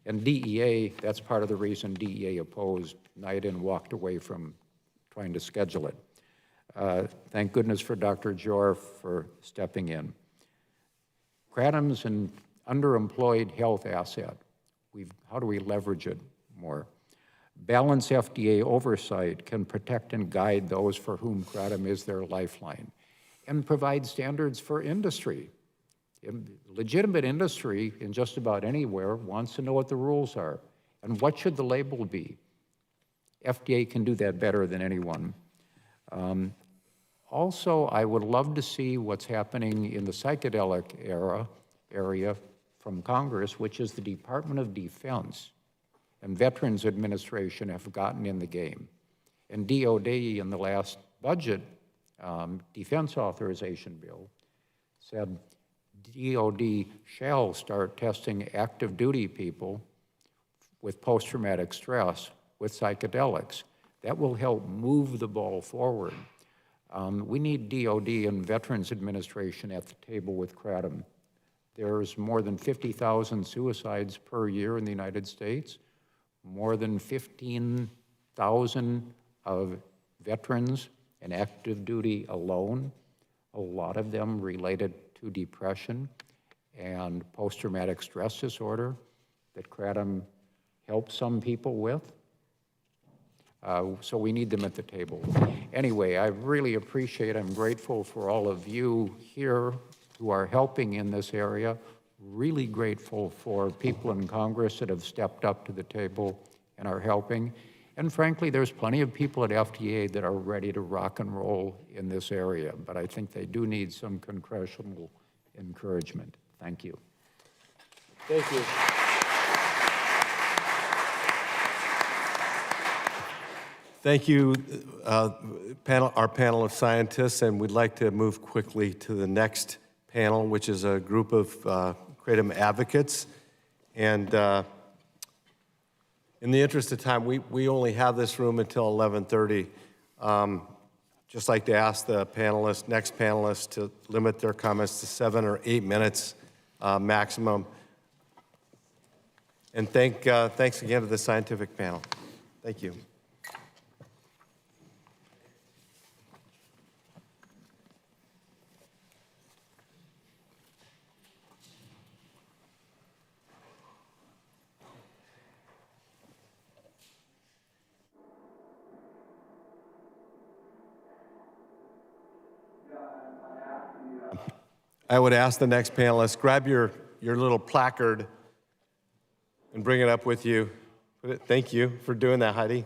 And DEA, that's part of the reason DEA opposed NIDA and walked away from trying to schedule it. Thank goodness for Dr. Jor for stepping in. Kratom's an underemployed health asset. How do we leverage it more? Balance FDA oversight can protect and guide those for whom Kratom is their lifeline, and provide standards for industry. Legitimate industry in just about anywhere wants to know what the rules are and what should the label be. FDA can do that better than anyone. Also, I would love to see what's happening in the psychedelic area from Congress, which is the Department of Defense and Veterans Administration have gotten in the game. And DOD in the last budget defense authorization bill said DOD shall start testing active duty people with post-traumatic stress with psychedelics. That will help move the ball forward. We need DOD and Veterans Administration at the table with Kratom. There's more than 50,000 suicides per year in the United States, more than 15,000 of veterans in active duty alone, a lot of them related to depression and post-traumatic stress disorder that Kratom helps some people with. So we need them at the table. Anyway, I really appreciate, I'm grateful for all of you here who are helping in this area. Really grateful for people in Congress that have stepped up to the table and are helping. And frankly, there's plenty of people at FDA that are ready to rock and roll in this area, but I think they do need some congressional encouragement. Thank you. Thank you. Thank you, our panel of scientists, and we'd like to move quickly to the next panel, which is a group of Kratom advocates. And in the interest of time, we only have this room until 11:30. Just like to ask the next panelists to limit their comments to 7 or 8 minutes maximum. And thanks again to the scientific panel. Thank you. I would ask the next panelist, grab your little placard and bring it up with you. Thank you for doing that, Heidi.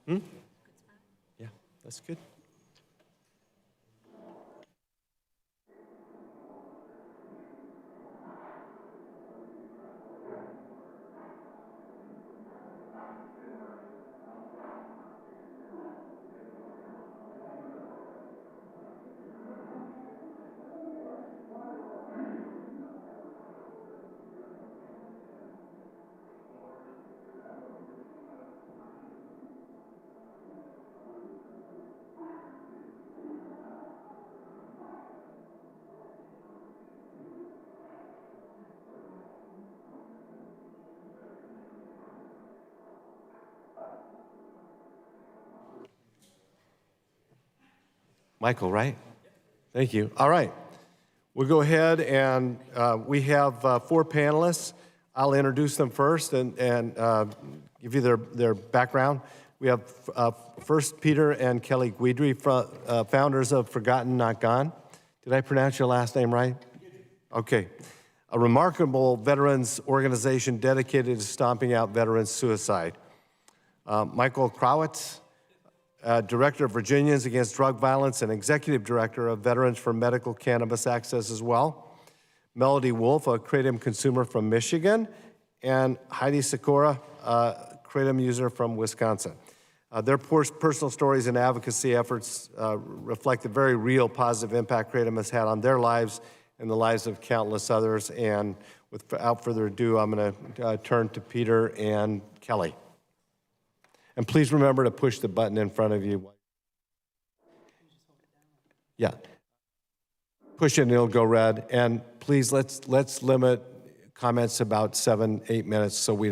Yeah, that's good. Michael, right? Thank you. All right. We'll go ahead and we have 4 panelists. I'll introduce them first and give you their background. We have first Peter and Kelly Guidry, founders of Forgotten Not Gone. Did I pronounce your last name right? Okay. A remarkable veterans organization dedicated to stomping out veterans' suicide. Michael Krawitz, Director of Virginians Against Drug Violence and Executive Director of Veterans for Medical Cannabis Access as well. Melody Wolf, a Kratom consumer from Michigan, and Heidi Sikora, a Kratom user from Wisconsin. Their personal stories and advocacy efforts reflect the very real positive impact Kratom has had on their lives and the lives of countless others. And without further ado, I'm going to turn to Peter and Kelly. And please remember to push the button in front of you. Yeah. Push it and it'll go red. And please, let's limit comments about 7, 8 minutes so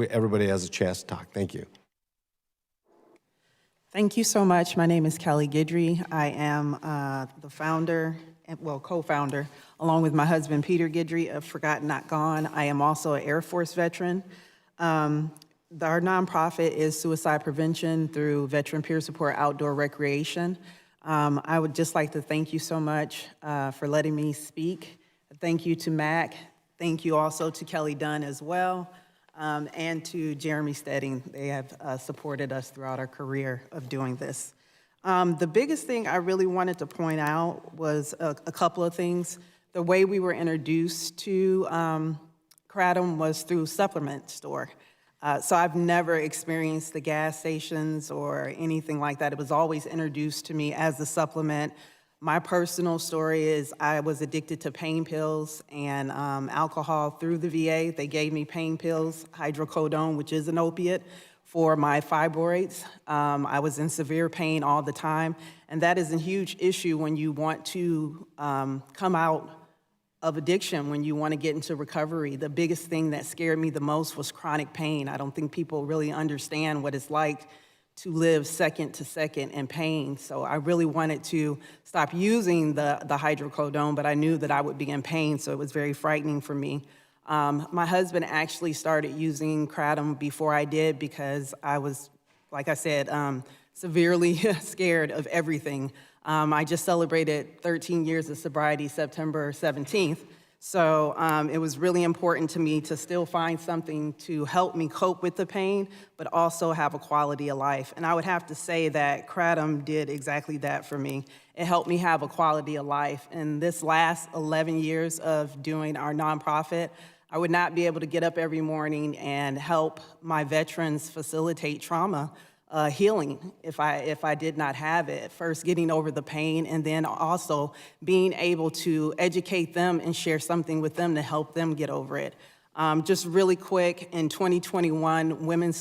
everybody has a chance to talk. Thank you. Thank you so much. My name is Kelly Guidry. I am the founder well, co-founder, along with my husband, Peter Guidry of Forgotten Not Gone. I am also an Air Force veteran. Our nonprofit is suicide prevention through veteran peer support outdoor recreation. I would just like to thank you so much for letting me speak. Thank you to Mac. Thank you also to Kelly Dunn as well, and to Jeremy Stedding. They have supported us throughout our career of doing this. The biggest thing I really wanted to point out was a couple of things. The way we were introduced to Kratom was through supplement store. So I've never experienced the gas stations or anything like that. It was always introduced to me as a supplement. My personal story is I was addicted to pain pills and alcohol through the VA. They gave me pain pills, hydrocodone, which is an opiate, for my fibroids. I was in severe pain all the time, and that is a huge issue when you want to come out of addiction, when you want to get into recovery. The biggest thing that scared me the most was chronic pain. I don't think people really understand what it's like to live second to second in pain. So I really wanted to stop using the hydrocodone, but I knew that I would be in pain, so it was very frightening for me. My husband actually started using Kratom before I did because I was, like I said, severely scared of everything. I just celebrated 13 years of sobriety September 17th. So it was really important to me to still find something to help me cope with the pain, but also have a quality of life. And I would have to say that Kratom did exactly that for me. It helped me have a quality of life. And this last 11 years of doing our nonprofit, I would not be able to get up every morning and help my veterans facilitate trauma healing if I did not have it. First, getting over the pain, and then also being able to educate them and share something with them to help them get over it. Just really quick, in 2021, women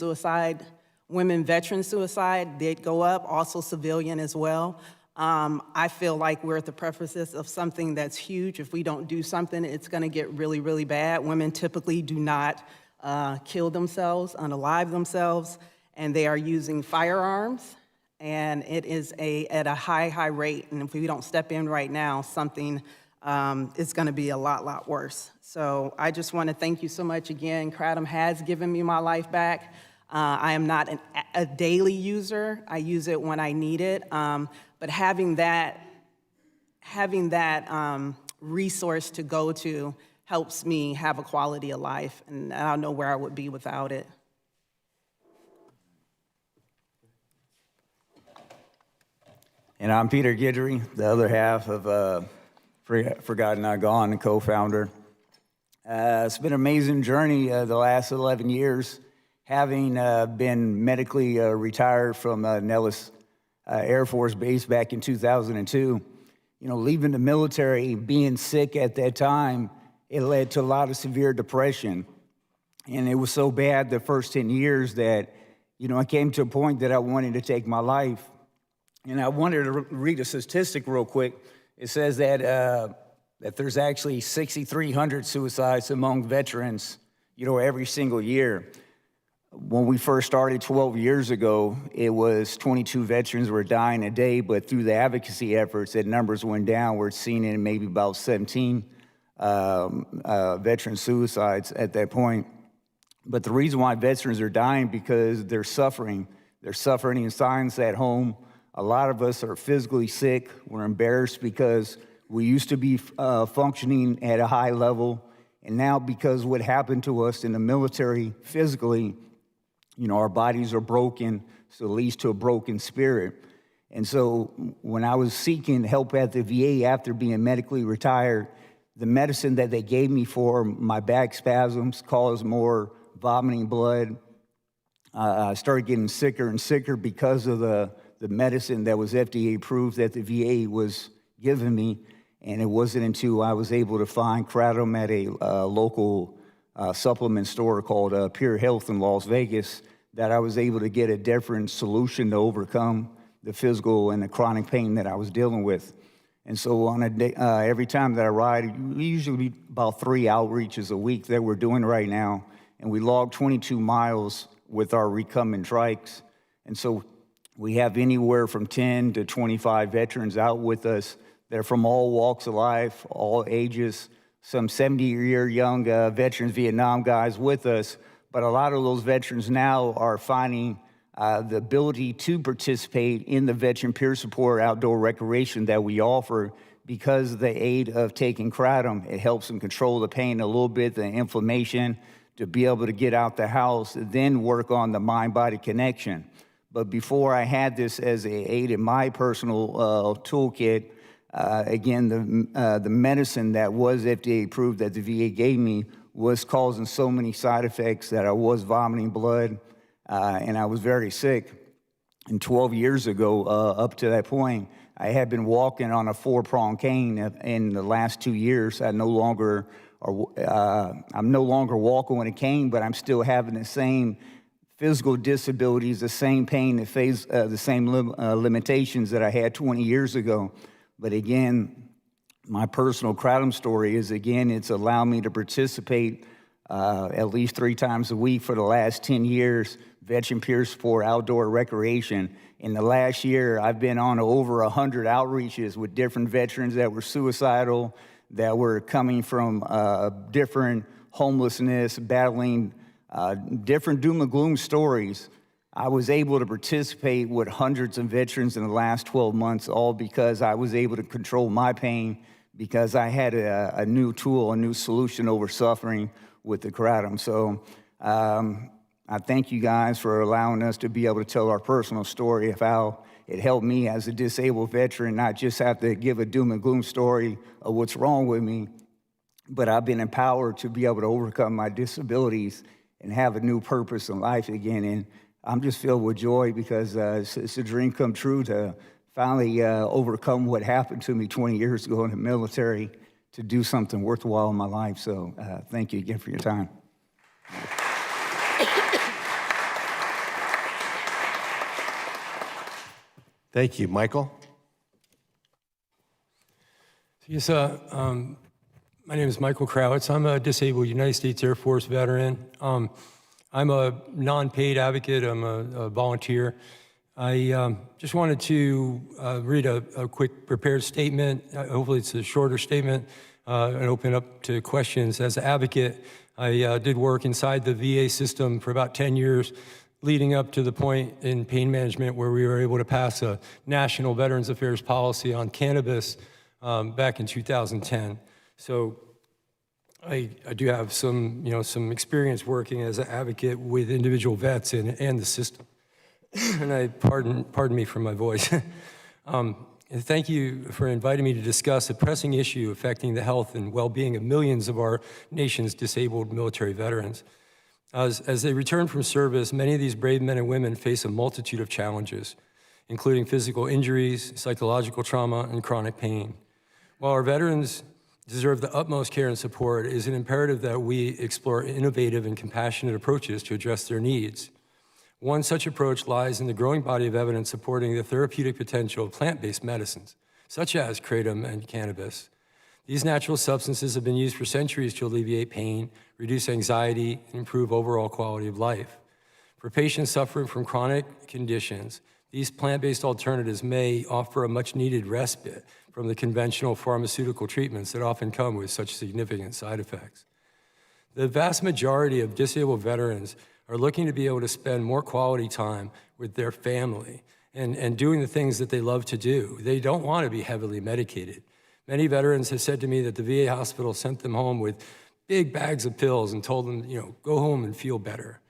veteran suicide did go up, also civilian as well. I feel like we're at the precipice of something that's huge. If we don't do something, it's gonna get really, really bad. Women typically do not kill themselves, unalive themselves, and they are using firearms, and it is at a high rate. And if we don't step in right now, something is gonna be a lot worse. So I just wanna thank you so much again. Kratom has given me my life back. I am not a daily user. I use it when I need it, but having that resource to go to helps me have a quality of life, and I don't know where I would be without it. And I'm Peter Guidry, the other half of Forgotten Not Gone, and co-founder. It's been an amazing journey the last 11 years, having been medically retired from Nellis Air Force Base back in 2002. You know, leaving the military, being sick at that time, it led to a lot of severe depression. And it was so bad the first 10 years that, you know, I came to a point that I wanted to take my life. And I wanted to read a statistic real quick. It says that that there's actually 6,300 suicides among veterans, you know, every single year. When we first started 12 years ago, it was 22 veterans were dying a day, but through the advocacy efforts, that numbers went down. We're seeing it maybe about 17 veteran suicides at that point. But the reason why veterans are dying because they're suffering. They're suffering in silence at home. A lot of us are physically sick. We're embarrassed because we used to be functioning at a high level, and now because what happened to us in the military physically, you know, our bodies are broken, so it leads to a broken spirit. And so when I was seeking help at the VA after being medically retired, the medicine that they gave me for my back spasms caused more vomiting blood. I started getting sicker and sicker because of the medicine that was FDA approved that the VA was giving me. And it wasn't until I was able to find Kratom at a local supplement store called Pure Health in Las Vegas that I was able to get a different solution to overcome the physical and the chronic pain that I was dealing with. And so on a day, every time that I ride, we usually do about 3 outreaches a week that we're doing right now. And we log 22 miles with our recumbent trikes. And so we have anywhere from 10 to 25 veterans out with us that are from all walks of life, all ages, some 70-year-young veterans, Vietnam guys with us. But a lot of those veterans now are finding the ability to participate in the veteran peer support outdoor recreation that we offer because of the aid of taking Kratom. It helps them control the pain a little bit, the inflammation, to be able to get out the house, then work on the mind-body connection. But before I had this as an aid in my personal toolkit, again, the medicine that was FDA approved that the VA gave me was causing so many side effects that I was vomiting blood, and I was very sick. And 12 years ago, up to that point, I had been walking on a 4-prong cane. In the last 2 years, I'm no longer walking with a cane, but I'm still having the same physical disabilities, the same pain, the same limitations that I had 20 years ago. But again, my personal Kratom story is, again, it's allowed me to participate at least 3 times a week for the last 10 years, veteran peer support, outdoor recreation. In the last year, I've been on over 100 outreaches with different veterans that were suicidal, that were coming from different homelessness, battling different doom and gloom stories. I was able to participate with hundreds of veterans in the last 12 months, all because I was able to control my pain, because I had a new tool, a new solution over suffering with the Kratom. So I thank you guys for allowing us to be able to tell our personal story of how it helped me as a disabled veteran, not just have to give a doom and gloom story of what's wrong with me, but I've been empowered to be able to overcome my disabilities and have a new purpose in life again. And I'm just filled with joy because it's a dream come true to finally overcome what happened to me 20 years ago in the military, to do something worthwhile in my life. So thank you again for your time. Thank you. Michael? Yes, my name is Michael Krawitz. I'm a disabled United States Air Force veteran. I'm a non-paid advocate. I'm a volunteer. I just wanted to read a quick prepared statement. Hopefully it's a shorter statement and open up to questions. As an advocate, I did work inside the VA system for about 10 years, leading up to the point in pain management where we were able to pass a national Veterans Affairs policy on cannabis back in 2010. So I do have some experience working as an advocate with individual vets and the system. And pardon me for my voice. Thank you for inviting me to discuss a pressing issue affecting the health and well-being of millions of our nation's disabled military veterans. As they return from service, many of these brave men and women face a multitude of challenges, including physical injuries, psychological trauma, and chronic pain. While our veterans deserve the utmost care and support, it is an imperative that we explore innovative and compassionate approaches to address their needs. One such approach lies in the growing body of evidence supporting the therapeutic potential of plant-based medicines, such as Kratom and cannabis. These natural substances have been used for centuries to alleviate pain, reduce anxiety, and improve overall quality of life. For patients suffering from chronic conditions, these plant-based alternatives may offer a much-needed respite from the conventional pharmaceutical treatments that often come with such significant side effects. The vast majority of disabled veterans are looking to be able to spend more quality time with their family and doing the things that they love to do. They don't want to be heavily medicated. Many veterans have said to me that the VA hospital sent them home with big bags of pills and told them, go home and feel better.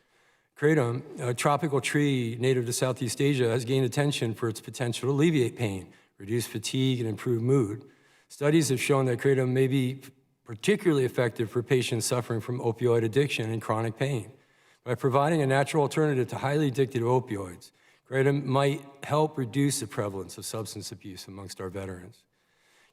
Kratom, a tropical tree native to Southeast Asia, has gained attention for its potential to alleviate pain, reduce fatigue, and improve mood. Studies have shown that Kratom may be particularly effective for patients suffering from opioid addiction and chronic pain. By providing a natural alternative to highly addictive opioids, Kratom might help reduce the prevalence of substance abuse amongst our veterans.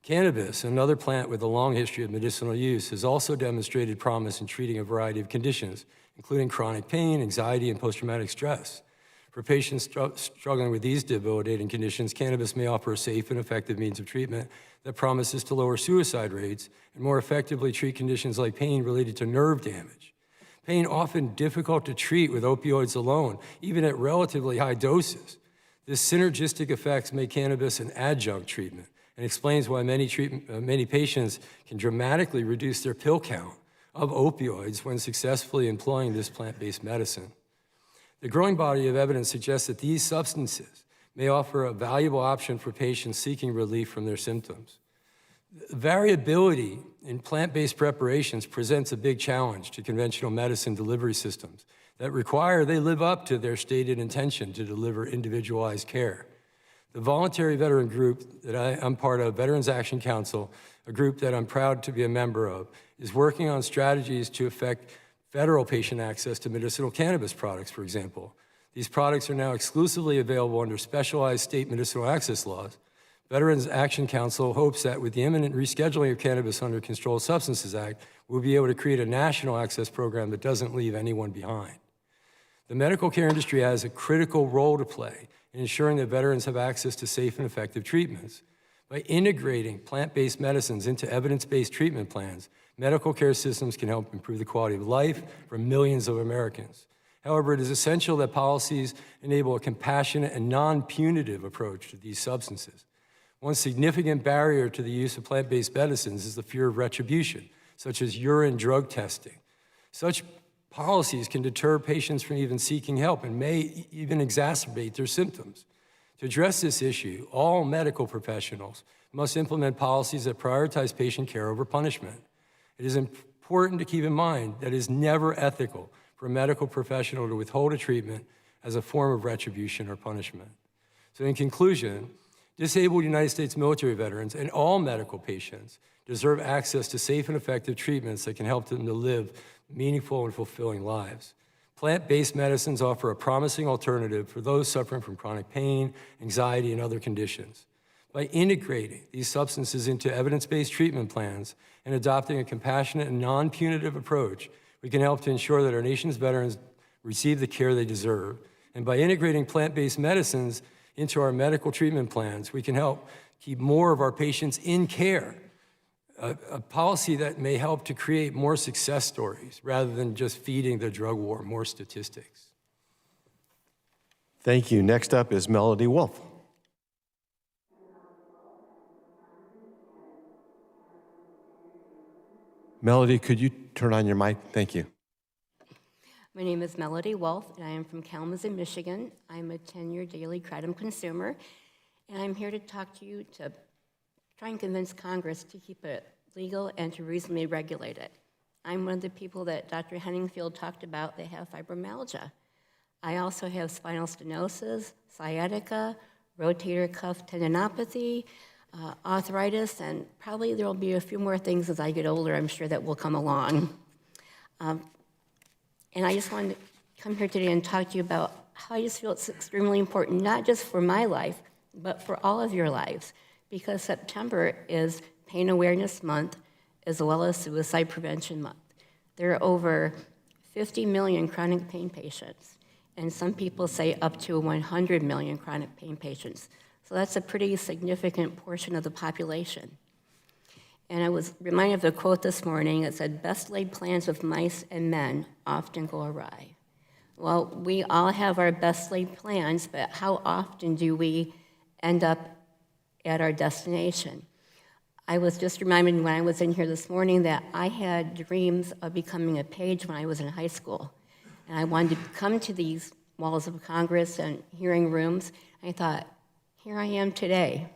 Cannabis, another plant with a long history of medicinal use, has also demonstrated promise in treating a variety of conditions, including chronic pain, anxiety, and post-traumatic stress. For patients struggling with these debilitating conditions, cannabis may offer a safe and effective means of treatment that promises to lower suicide rates and more effectively treat conditions like pain related to nerve damage. Pain often difficult to treat with opioids alone, even at relatively high doses. This synergistic effects make cannabis an adjunct treatment, and explains why many patients can dramatically reduce their pill count of opioids when successfully employing this plant-based medicine. The growing body of evidence suggests that these substances may offer a valuable option for patients seeking relief from their symptoms. Variability in plant-based preparations presents a big challenge to conventional medicine delivery systems that require they live up to their stated intention to deliver individualized care. The voluntary veteran group that I'm part of, Veterans Action Council, a group that I'm proud to be a member of, is working on strategies to affect federal patient access to medicinal cannabis products, for example. These products are now exclusively available under specialized state medicinal access laws. Veterans Action Council hopes that with the imminent rescheduling of cannabis under Controlled Substances Act, we'll be able to create a national access program that doesn't leave anyone behind. The medical care industry has a critical role to play in ensuring that veterans have access to safe and effective treatments. By integrating plant-based medicines into evidence-based treatment plans, medical care systems can help improve the quality of life for millions of Americans. However, it is essential that policies enable a compassionate and non-punitive approach to these substances. One significant barrier to the use of plant-based medicines is the fear of retribution, such as urine drug testing. Such policies can deter patients from even seeking help and may even exacerbate their symptoms. To address this issue, all medical professionals must implement policies that prioritize patient care over punishment. It is important to keep in mind that it is never ethical for a medical professional to withhold a treatment as a form of retribution or punishment. So in conclusion, disabled United States military veterans and all medical patients deserve access to safe and effective treatments that can help them to live meaningful and fulfilling lives. Plant-based medicines offer a promising alternative for those suffering from chronic pain, anxiety, and other conditions. By integrating these substances into evidence-based treatment plans and adopting a compassionate and non-punitive approach, we can help to ensure that our nation's veterans receive the care they deserve. And by integrating plant-based medicines into our medical treatment plans, we can help keep more of our patients in care, a policy that may help to create more success stories rather than just feeding the drug war more statistics. Thank you. Next up is Melody Wolf. Melody, could you turn on your mic? Thank you. My name is Melody Wolf, and I am from Kalamazoo, Michigan. I'm a 10-year daily Kratom consumer, and I'm here to talk to you to try and convince Congress to keep it legal and to reasonably regulate it. I'm one of the people that Dr. Henningfield talked about that have fibromyalgia. I also have spinal stenosis, sciatica, rotator cuff tendinopathy, arthritis, and probably there will be a few more things as I get older, I'm sure, that will come along. And I just wanted to come here today and talk to you about how I just feel it's extremely important, not just for my life, but for all of your lives, because September is Pain Awareness Month, as well as Suicide Prevention Month. There are over 50 million chronic pain patients, and some people say up to 100 million chronic pain patients. So that's a pretty significant portion of the population. And I was reminded of the quote this morning. It said, "Best laid plans of mice and men often go awry." Well, we all have our best laid plans, but how often do we end up at our destination? I was just reminded when I was in here this morning that I had dreams of becoming a page when I was in high school. And I wanted to come to these walls of Congress and hearing rooms. I thought, here I am today.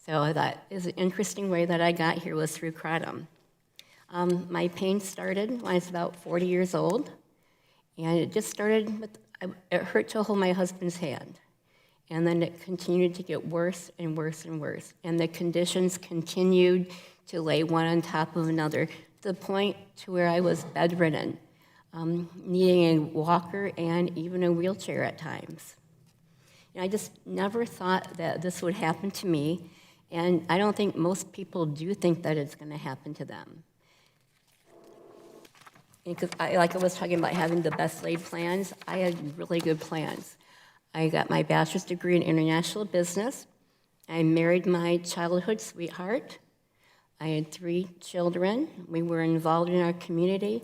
So I thought, it's an interesting way that I got here was through Kratom. My pain started when I was about 40 years old. And it just started with, it hurt to hold my husband's hand. And then it continued to get worse and worse and worse. And the conditions continued to lay one on top of another, to the point to where I was bedridden, needing a walker and even a wheelchair at times. And I just never thought that this would happen to me, and I don't think most people do think that it's going to happen to them. Because like I was talking about having the best laid plans, I had really good plans. I got my bachelor's degree in international business. I married my childhood sweetheart. I had 3 children. We were involved in our community,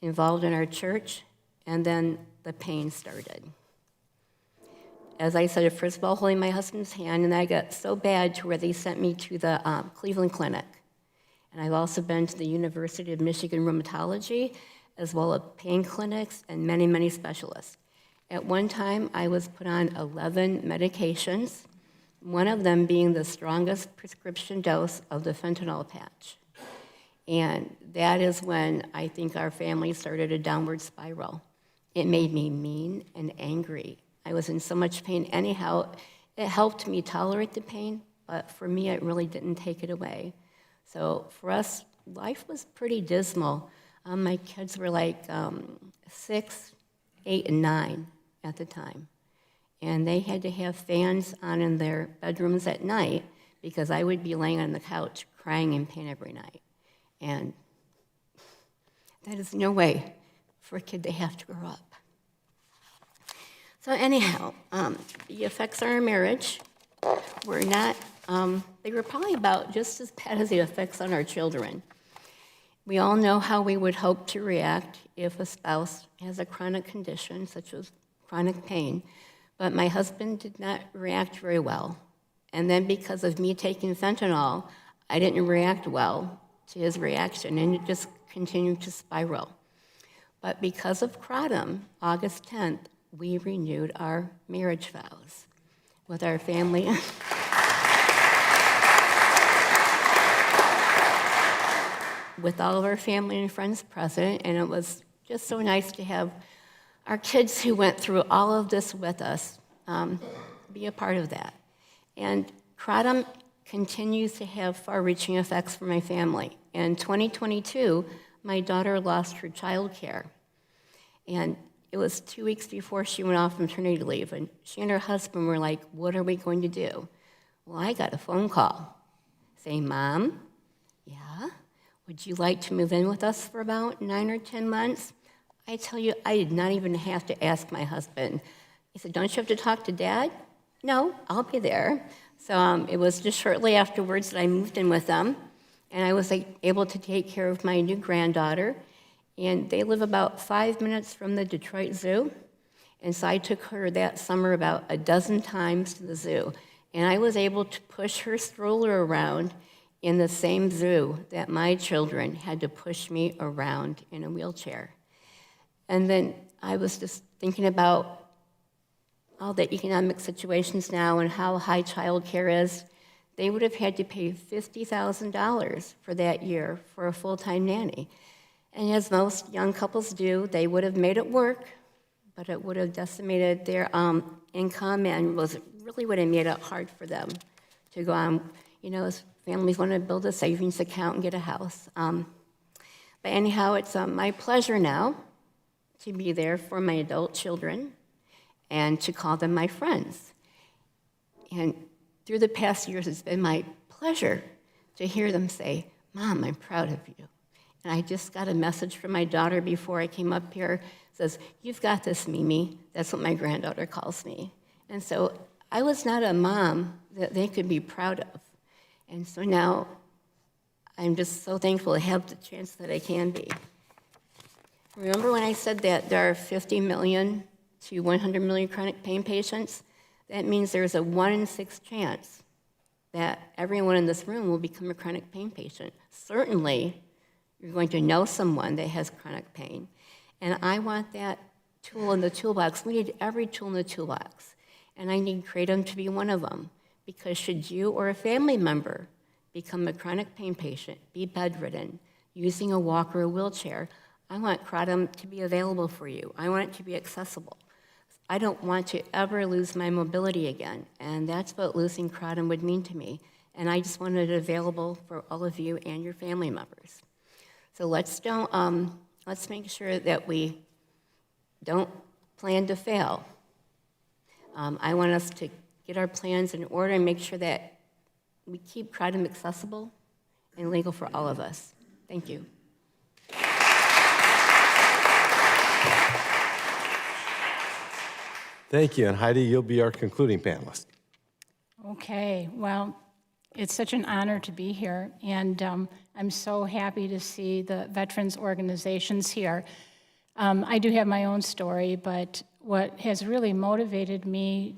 involved in our church, and then the pain started. as I said, first of all, holding my husband's hand, and I got so bad to where they sent me to the Cleveland Clinic. And I've also been to the University of Michigan Rheumatology, as well as pain clinics and many, many specialists. At one time, I was put on 11 medications, one of them being the strongest prescription dose of the fentanyl patch. And that is when I think our family started a downward spiral. It made me mean and angry. I was in so much pain anyhow. It helped me tolerate the pain, but for me, it really didn't take it away. So for us, life was pretty dismal. My kids were like 6, 8, and 9 at the time. And they had to have fans on in their bedrooms at night because I would be laying on the couch crying in pain every night. And that is no way for a kid to have to grow up. So anyhow, the effects on our marriage were not, they were probably about just as bad as the effects on our children. We all know how we would hope to react if a spouse has a chronic condition, such as chronic pain, but my husband did not react very well. And then because of me taking fentanyl, I didn't react well to his reaction, and it just continued to spiral. But because of Kratom, August 10th, we renewed our marriage vows with our family. With all of our family and friends present, and it was just so nice to have our kids who went through all of this with us be a part of that. And Kratom continues to have far-reaching effects for my family. In 2022, my daughter lost her child care. And it was 2 weeks before she went off maternity leave, and she and her husband were like, what are we going to do? Well, I got a phone call saying, Mom, yeah, would you like to move in with us for about 9 or 10 months? I tell you, I did not even have to ask my husband. He said, don't you have to talk to Dad? No, I'll be there. So it was just shortly afterwards that I moved in with them, and I was able to take care of my new granddaughter. And they live about 5 minutes from the Detroit Zoo. And so I took her that summer about a dozen times to the zoo. And I was able to push her stroller around in the same zoo that my children had to push me around in a wheelchair. And then I was just thinking about all the economic situations now and how high child care is. They would have had to pay $50,000 for that year for a full-time nanny. And as most young couples do, they would have made it work, but it would have decimated their income and really would have made it hard for them to go on. You know, as families want to build a savings account and get a house. But anyhow, it's my pleasure now to be there for my adult children and to call them my friends. And through the past years, it's been my pleasure to hear them say, Mom, I'm proud of you. And I just got a message from my daughter before I came up here. It says, you've got this, Mimi. That's what my granddaughter calls me. And so I was not a mom that they could be proud of. And so now I'm just so thankful to have the chance that I can be. Remember when I said that there are 50 million to 100 million chronic pain patients? That means there's a 1 in 6 chance that everyone in this room will become a chronic pain patient. Certainly, you're going to know someone that has chronic pain. And I want that tool in the toolbox. We need every tool in the toolbox. And I need Kratom to be one of them. Because should you or a family member become a chronic pain patient, be bedridden, using a walker or wheelchair, I want Kratom to be available for you. I want it to be accessible. I don't want to ever lose my mobility again. And that's what losing Kratom would mean to me. And I just wanted it available for all of you and your family members. So let's make sure that we don't plan to fail. I want us to get our plans in order and make sure that we keep Kratom accessible and legal for all of us. Thank you. Thank you. And Heidi, you'll be our concluding panelist. Okay, well, it's such an honor to be here, and I'm so happy to see the veterans organizations here. I do have my own story, but what has really motivated me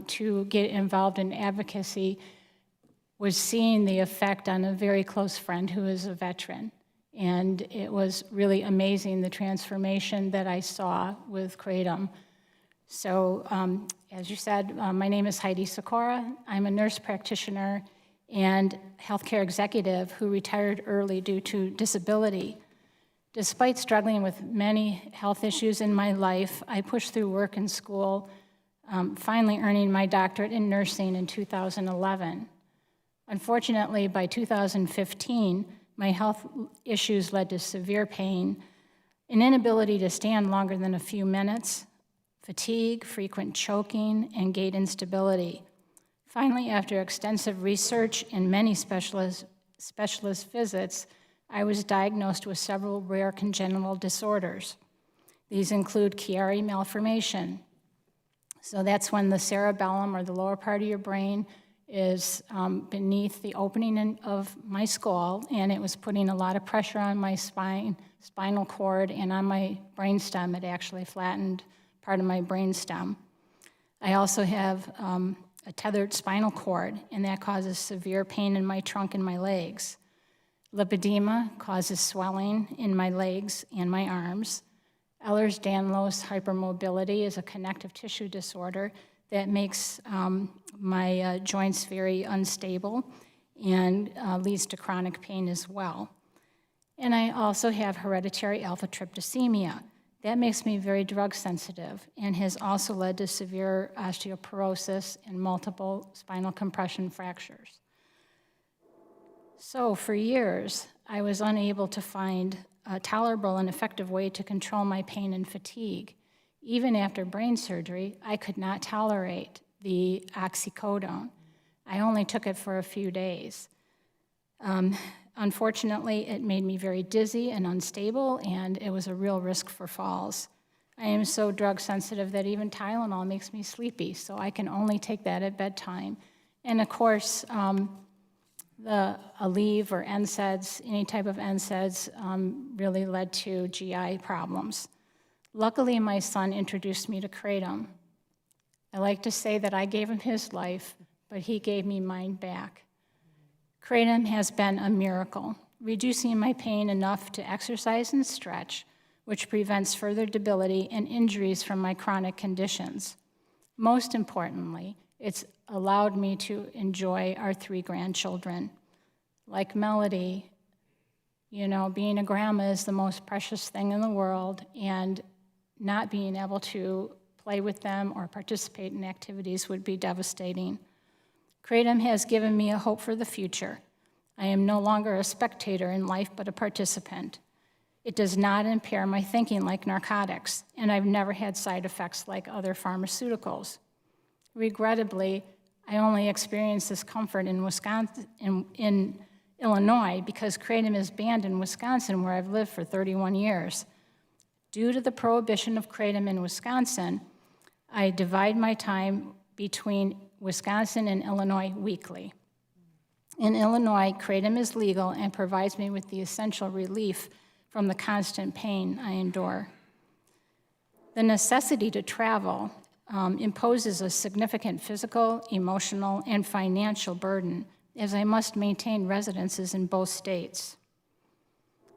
to get involved in advocacy was seeing the effect on a very close friend who is a veteran. And it was really amazing, the transformation that I saw with Kratom. So, as you said, my name is Heidi Sikora. I'm a nurse practitioner and healthcare executive who retired early due to disability. Despite struggling with many health issues in my life, I pushed through work and school, finally earning my doctorate in nursing in 2011. Unfortunately, by 2015, my health issues led to severe pain, an inability to stand longer than a few minutes, fatigue, frequent choking, and gait instability. Finally, after extensive research and many specialist visits, I was diagnosed with several rare congenital disorders. These include Chiari malformation. So that's when the cerebellum, or the lower part of your brain, is beneath the opening of my skull, and it was putting a lot of pressure on my spinal cord, and on my brainstem. It actually flattened part of my brainstem. I also have a tethered spinal cord, and that causes severe pain in my trunk and my legs. Lipedema causes swelling in my legs and my arms. Ehlers-Danlos hypermobility is a connective tissue disorder that makes my joints very unstable and leads to chronic pain as well. And I also have hereditary alpha-tryptosemia. That makes me very drug sensitive and has also led to severe osteoporosis and multiple spinal compression fractures. So for years, I was unable to find a tolerable and effective way to control my pain and fatigue. Even after brain surgery, I could not tolerate the oxycodone. I only took it for a few days. Unfortunately, it made me very dizzy and unstable, and it was a real risk for falls. I am so drug sensitive that even Tylenol makes me sleepy, so I can only take that at bedtime. And of course, the Aleve or NSAIDs, any type of NSAIDs, really led to GI problems. Luckily, my son introduced me to Kratom. I like to say that I gave him his life, but he gave me mine back. Kratom has been a miracle, reducing my pain enough to exercise and stretch, which prevents further debility and injuries from my chronic conditions. Most importantly, it's allowed me to enjoy our 3 grandchildren. Like Melody, you know, being a grandma is the most precious thing in the world, and not being able to play with them or participate in activities would be devastating. Kratom has given me a hope for the future. I am no longer a spectator in life, but a participant. It does not impair my thinking like narcotics, and I've never had side effects like other pharmaceuticals. Regrettably, I only experienced this comfort in in Illinois because Kratom is banned in Wisconsin, where I've lived for 31 years. Due to the prohibition of Kratom in Wisconsin, I divide my time between Wisconsin and Illinois weekly. In Illinois, Kratom is legal and provides me with the essential relief from the constant pain I endure. The necessity to travel imposes a significant physical, emotional, and financial burden, as I must maintain residences in both states.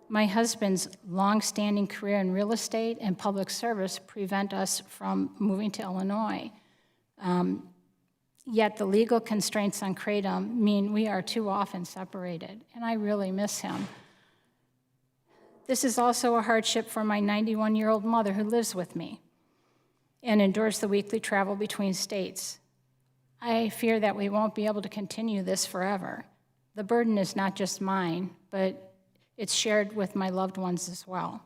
My husband's long-standing career in real estate and public service prevent us from moving to Illinois. Yet the legal constraints on Kratom mean we are too often separated, and I really miss him. This is also a hardship for my 91-year-old mother who lives with me and endures the weekly travel between states. I fear that we won't be able to continue this forever. The burden is not just mine, but it's shared with my loved ones as well.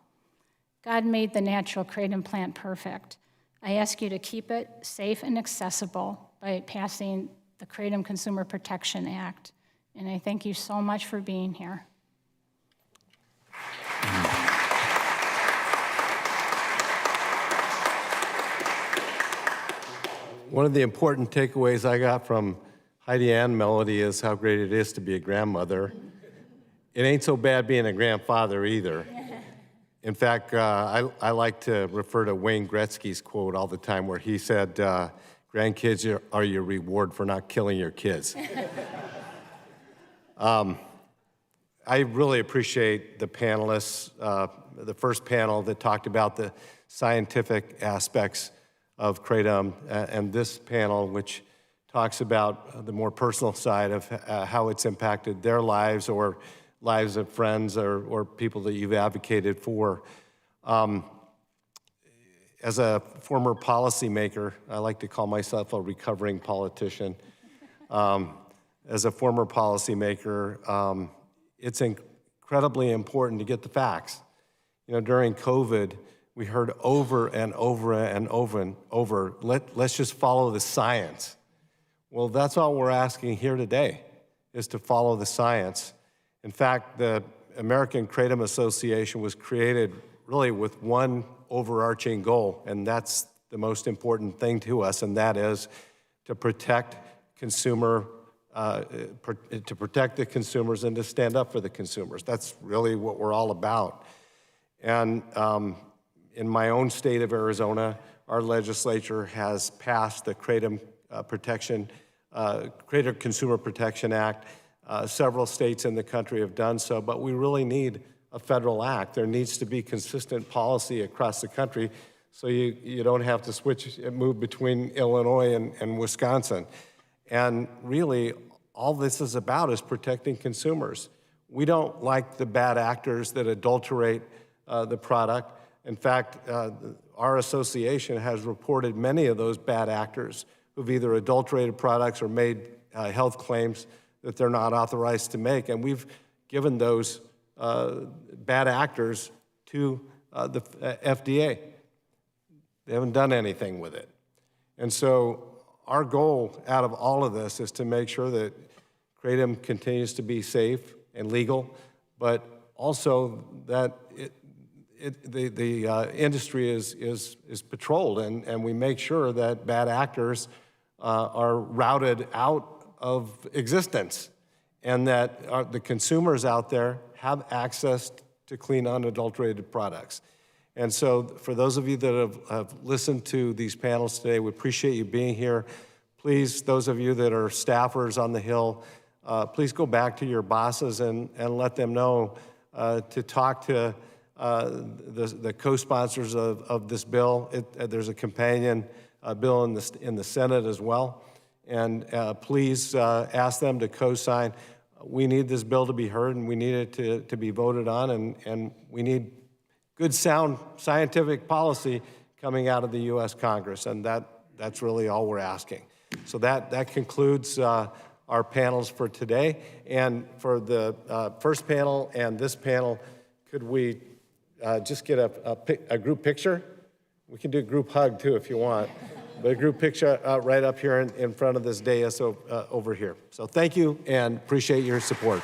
God made the natural Kratom plant perfect. I ask you to keep it safe and accessible by passing the Kratom Consumer Protection Act. And I thank you so much for being here. One of the important takeaways I got from Heidi and Melody is how great it is to be a grandmother. It ain't so bad being a grandfather either. In fact, I like to refer to Wayne Gretzky's quote all the time where he said, Grandkids are your reward for not killing your kids. I really appreciate the panelists, the first panel that talked about the scientific aspects of Kratom, and this panel, which talks about the more personal side of how it's impacted their lives or lives of friends or people that you've advocated for. As a former policymaker, I like to call myself a recovering politician. As a former policymaker, it's incredibly important to get the facts. You know, during COVID, we heard over and over and over and over, let's just follow the science. Well, that's all we're asking here today, is to follow the science. In fact, the American Kratom Association was created really with one overarching goal, and that's the most important thing to us, and that is to protect to protect the consumers and to stand up for the consumers. That's really what we're all about. And in my own state of Arizona, our legislature has passed the Kratom Consumer Protection Act. Several states in the country have done so, but we really need a federal act. There needs to be consistent policy across the country so you don't have to move between Illinois and Wisconsin. And really, all this is about is protecting consumers. We don't like the bad actors that adulterate the product. In fact, our association has reported many of those bad actors who've either adulterated products or made health claims that they're not authorized to make. And we've given those bad actors to the FDA. They haven't done anything with it. And so our goal out of all of this is to make sure that Kratom continues to be safe and legal, but also that the industry is patrolled and we make sure that bad actors are routed out of existence and that the consumers out there have access to clean, unadulterated products. And so for those of you that have listened to these panels today, we appreciate you being here. Please, those of you that are staffers on the Hill, please go back to your bosses and let them know to talk to the co-sponsors of this bill. There's a companion bill in the Senate as well. And please ask them to co-sign. We need this bill to be heard, and we need it to be voted on, and we need good, sound scientific policy coming out of the U.S. Congress, and that's really all we're asking. So that concludes our panels for today. And for the first panel and this panel, could we just get a group picture? We can do a group hug too if you want, but a group picture right up here in front of this dais over here. So thank you and appreciate your support.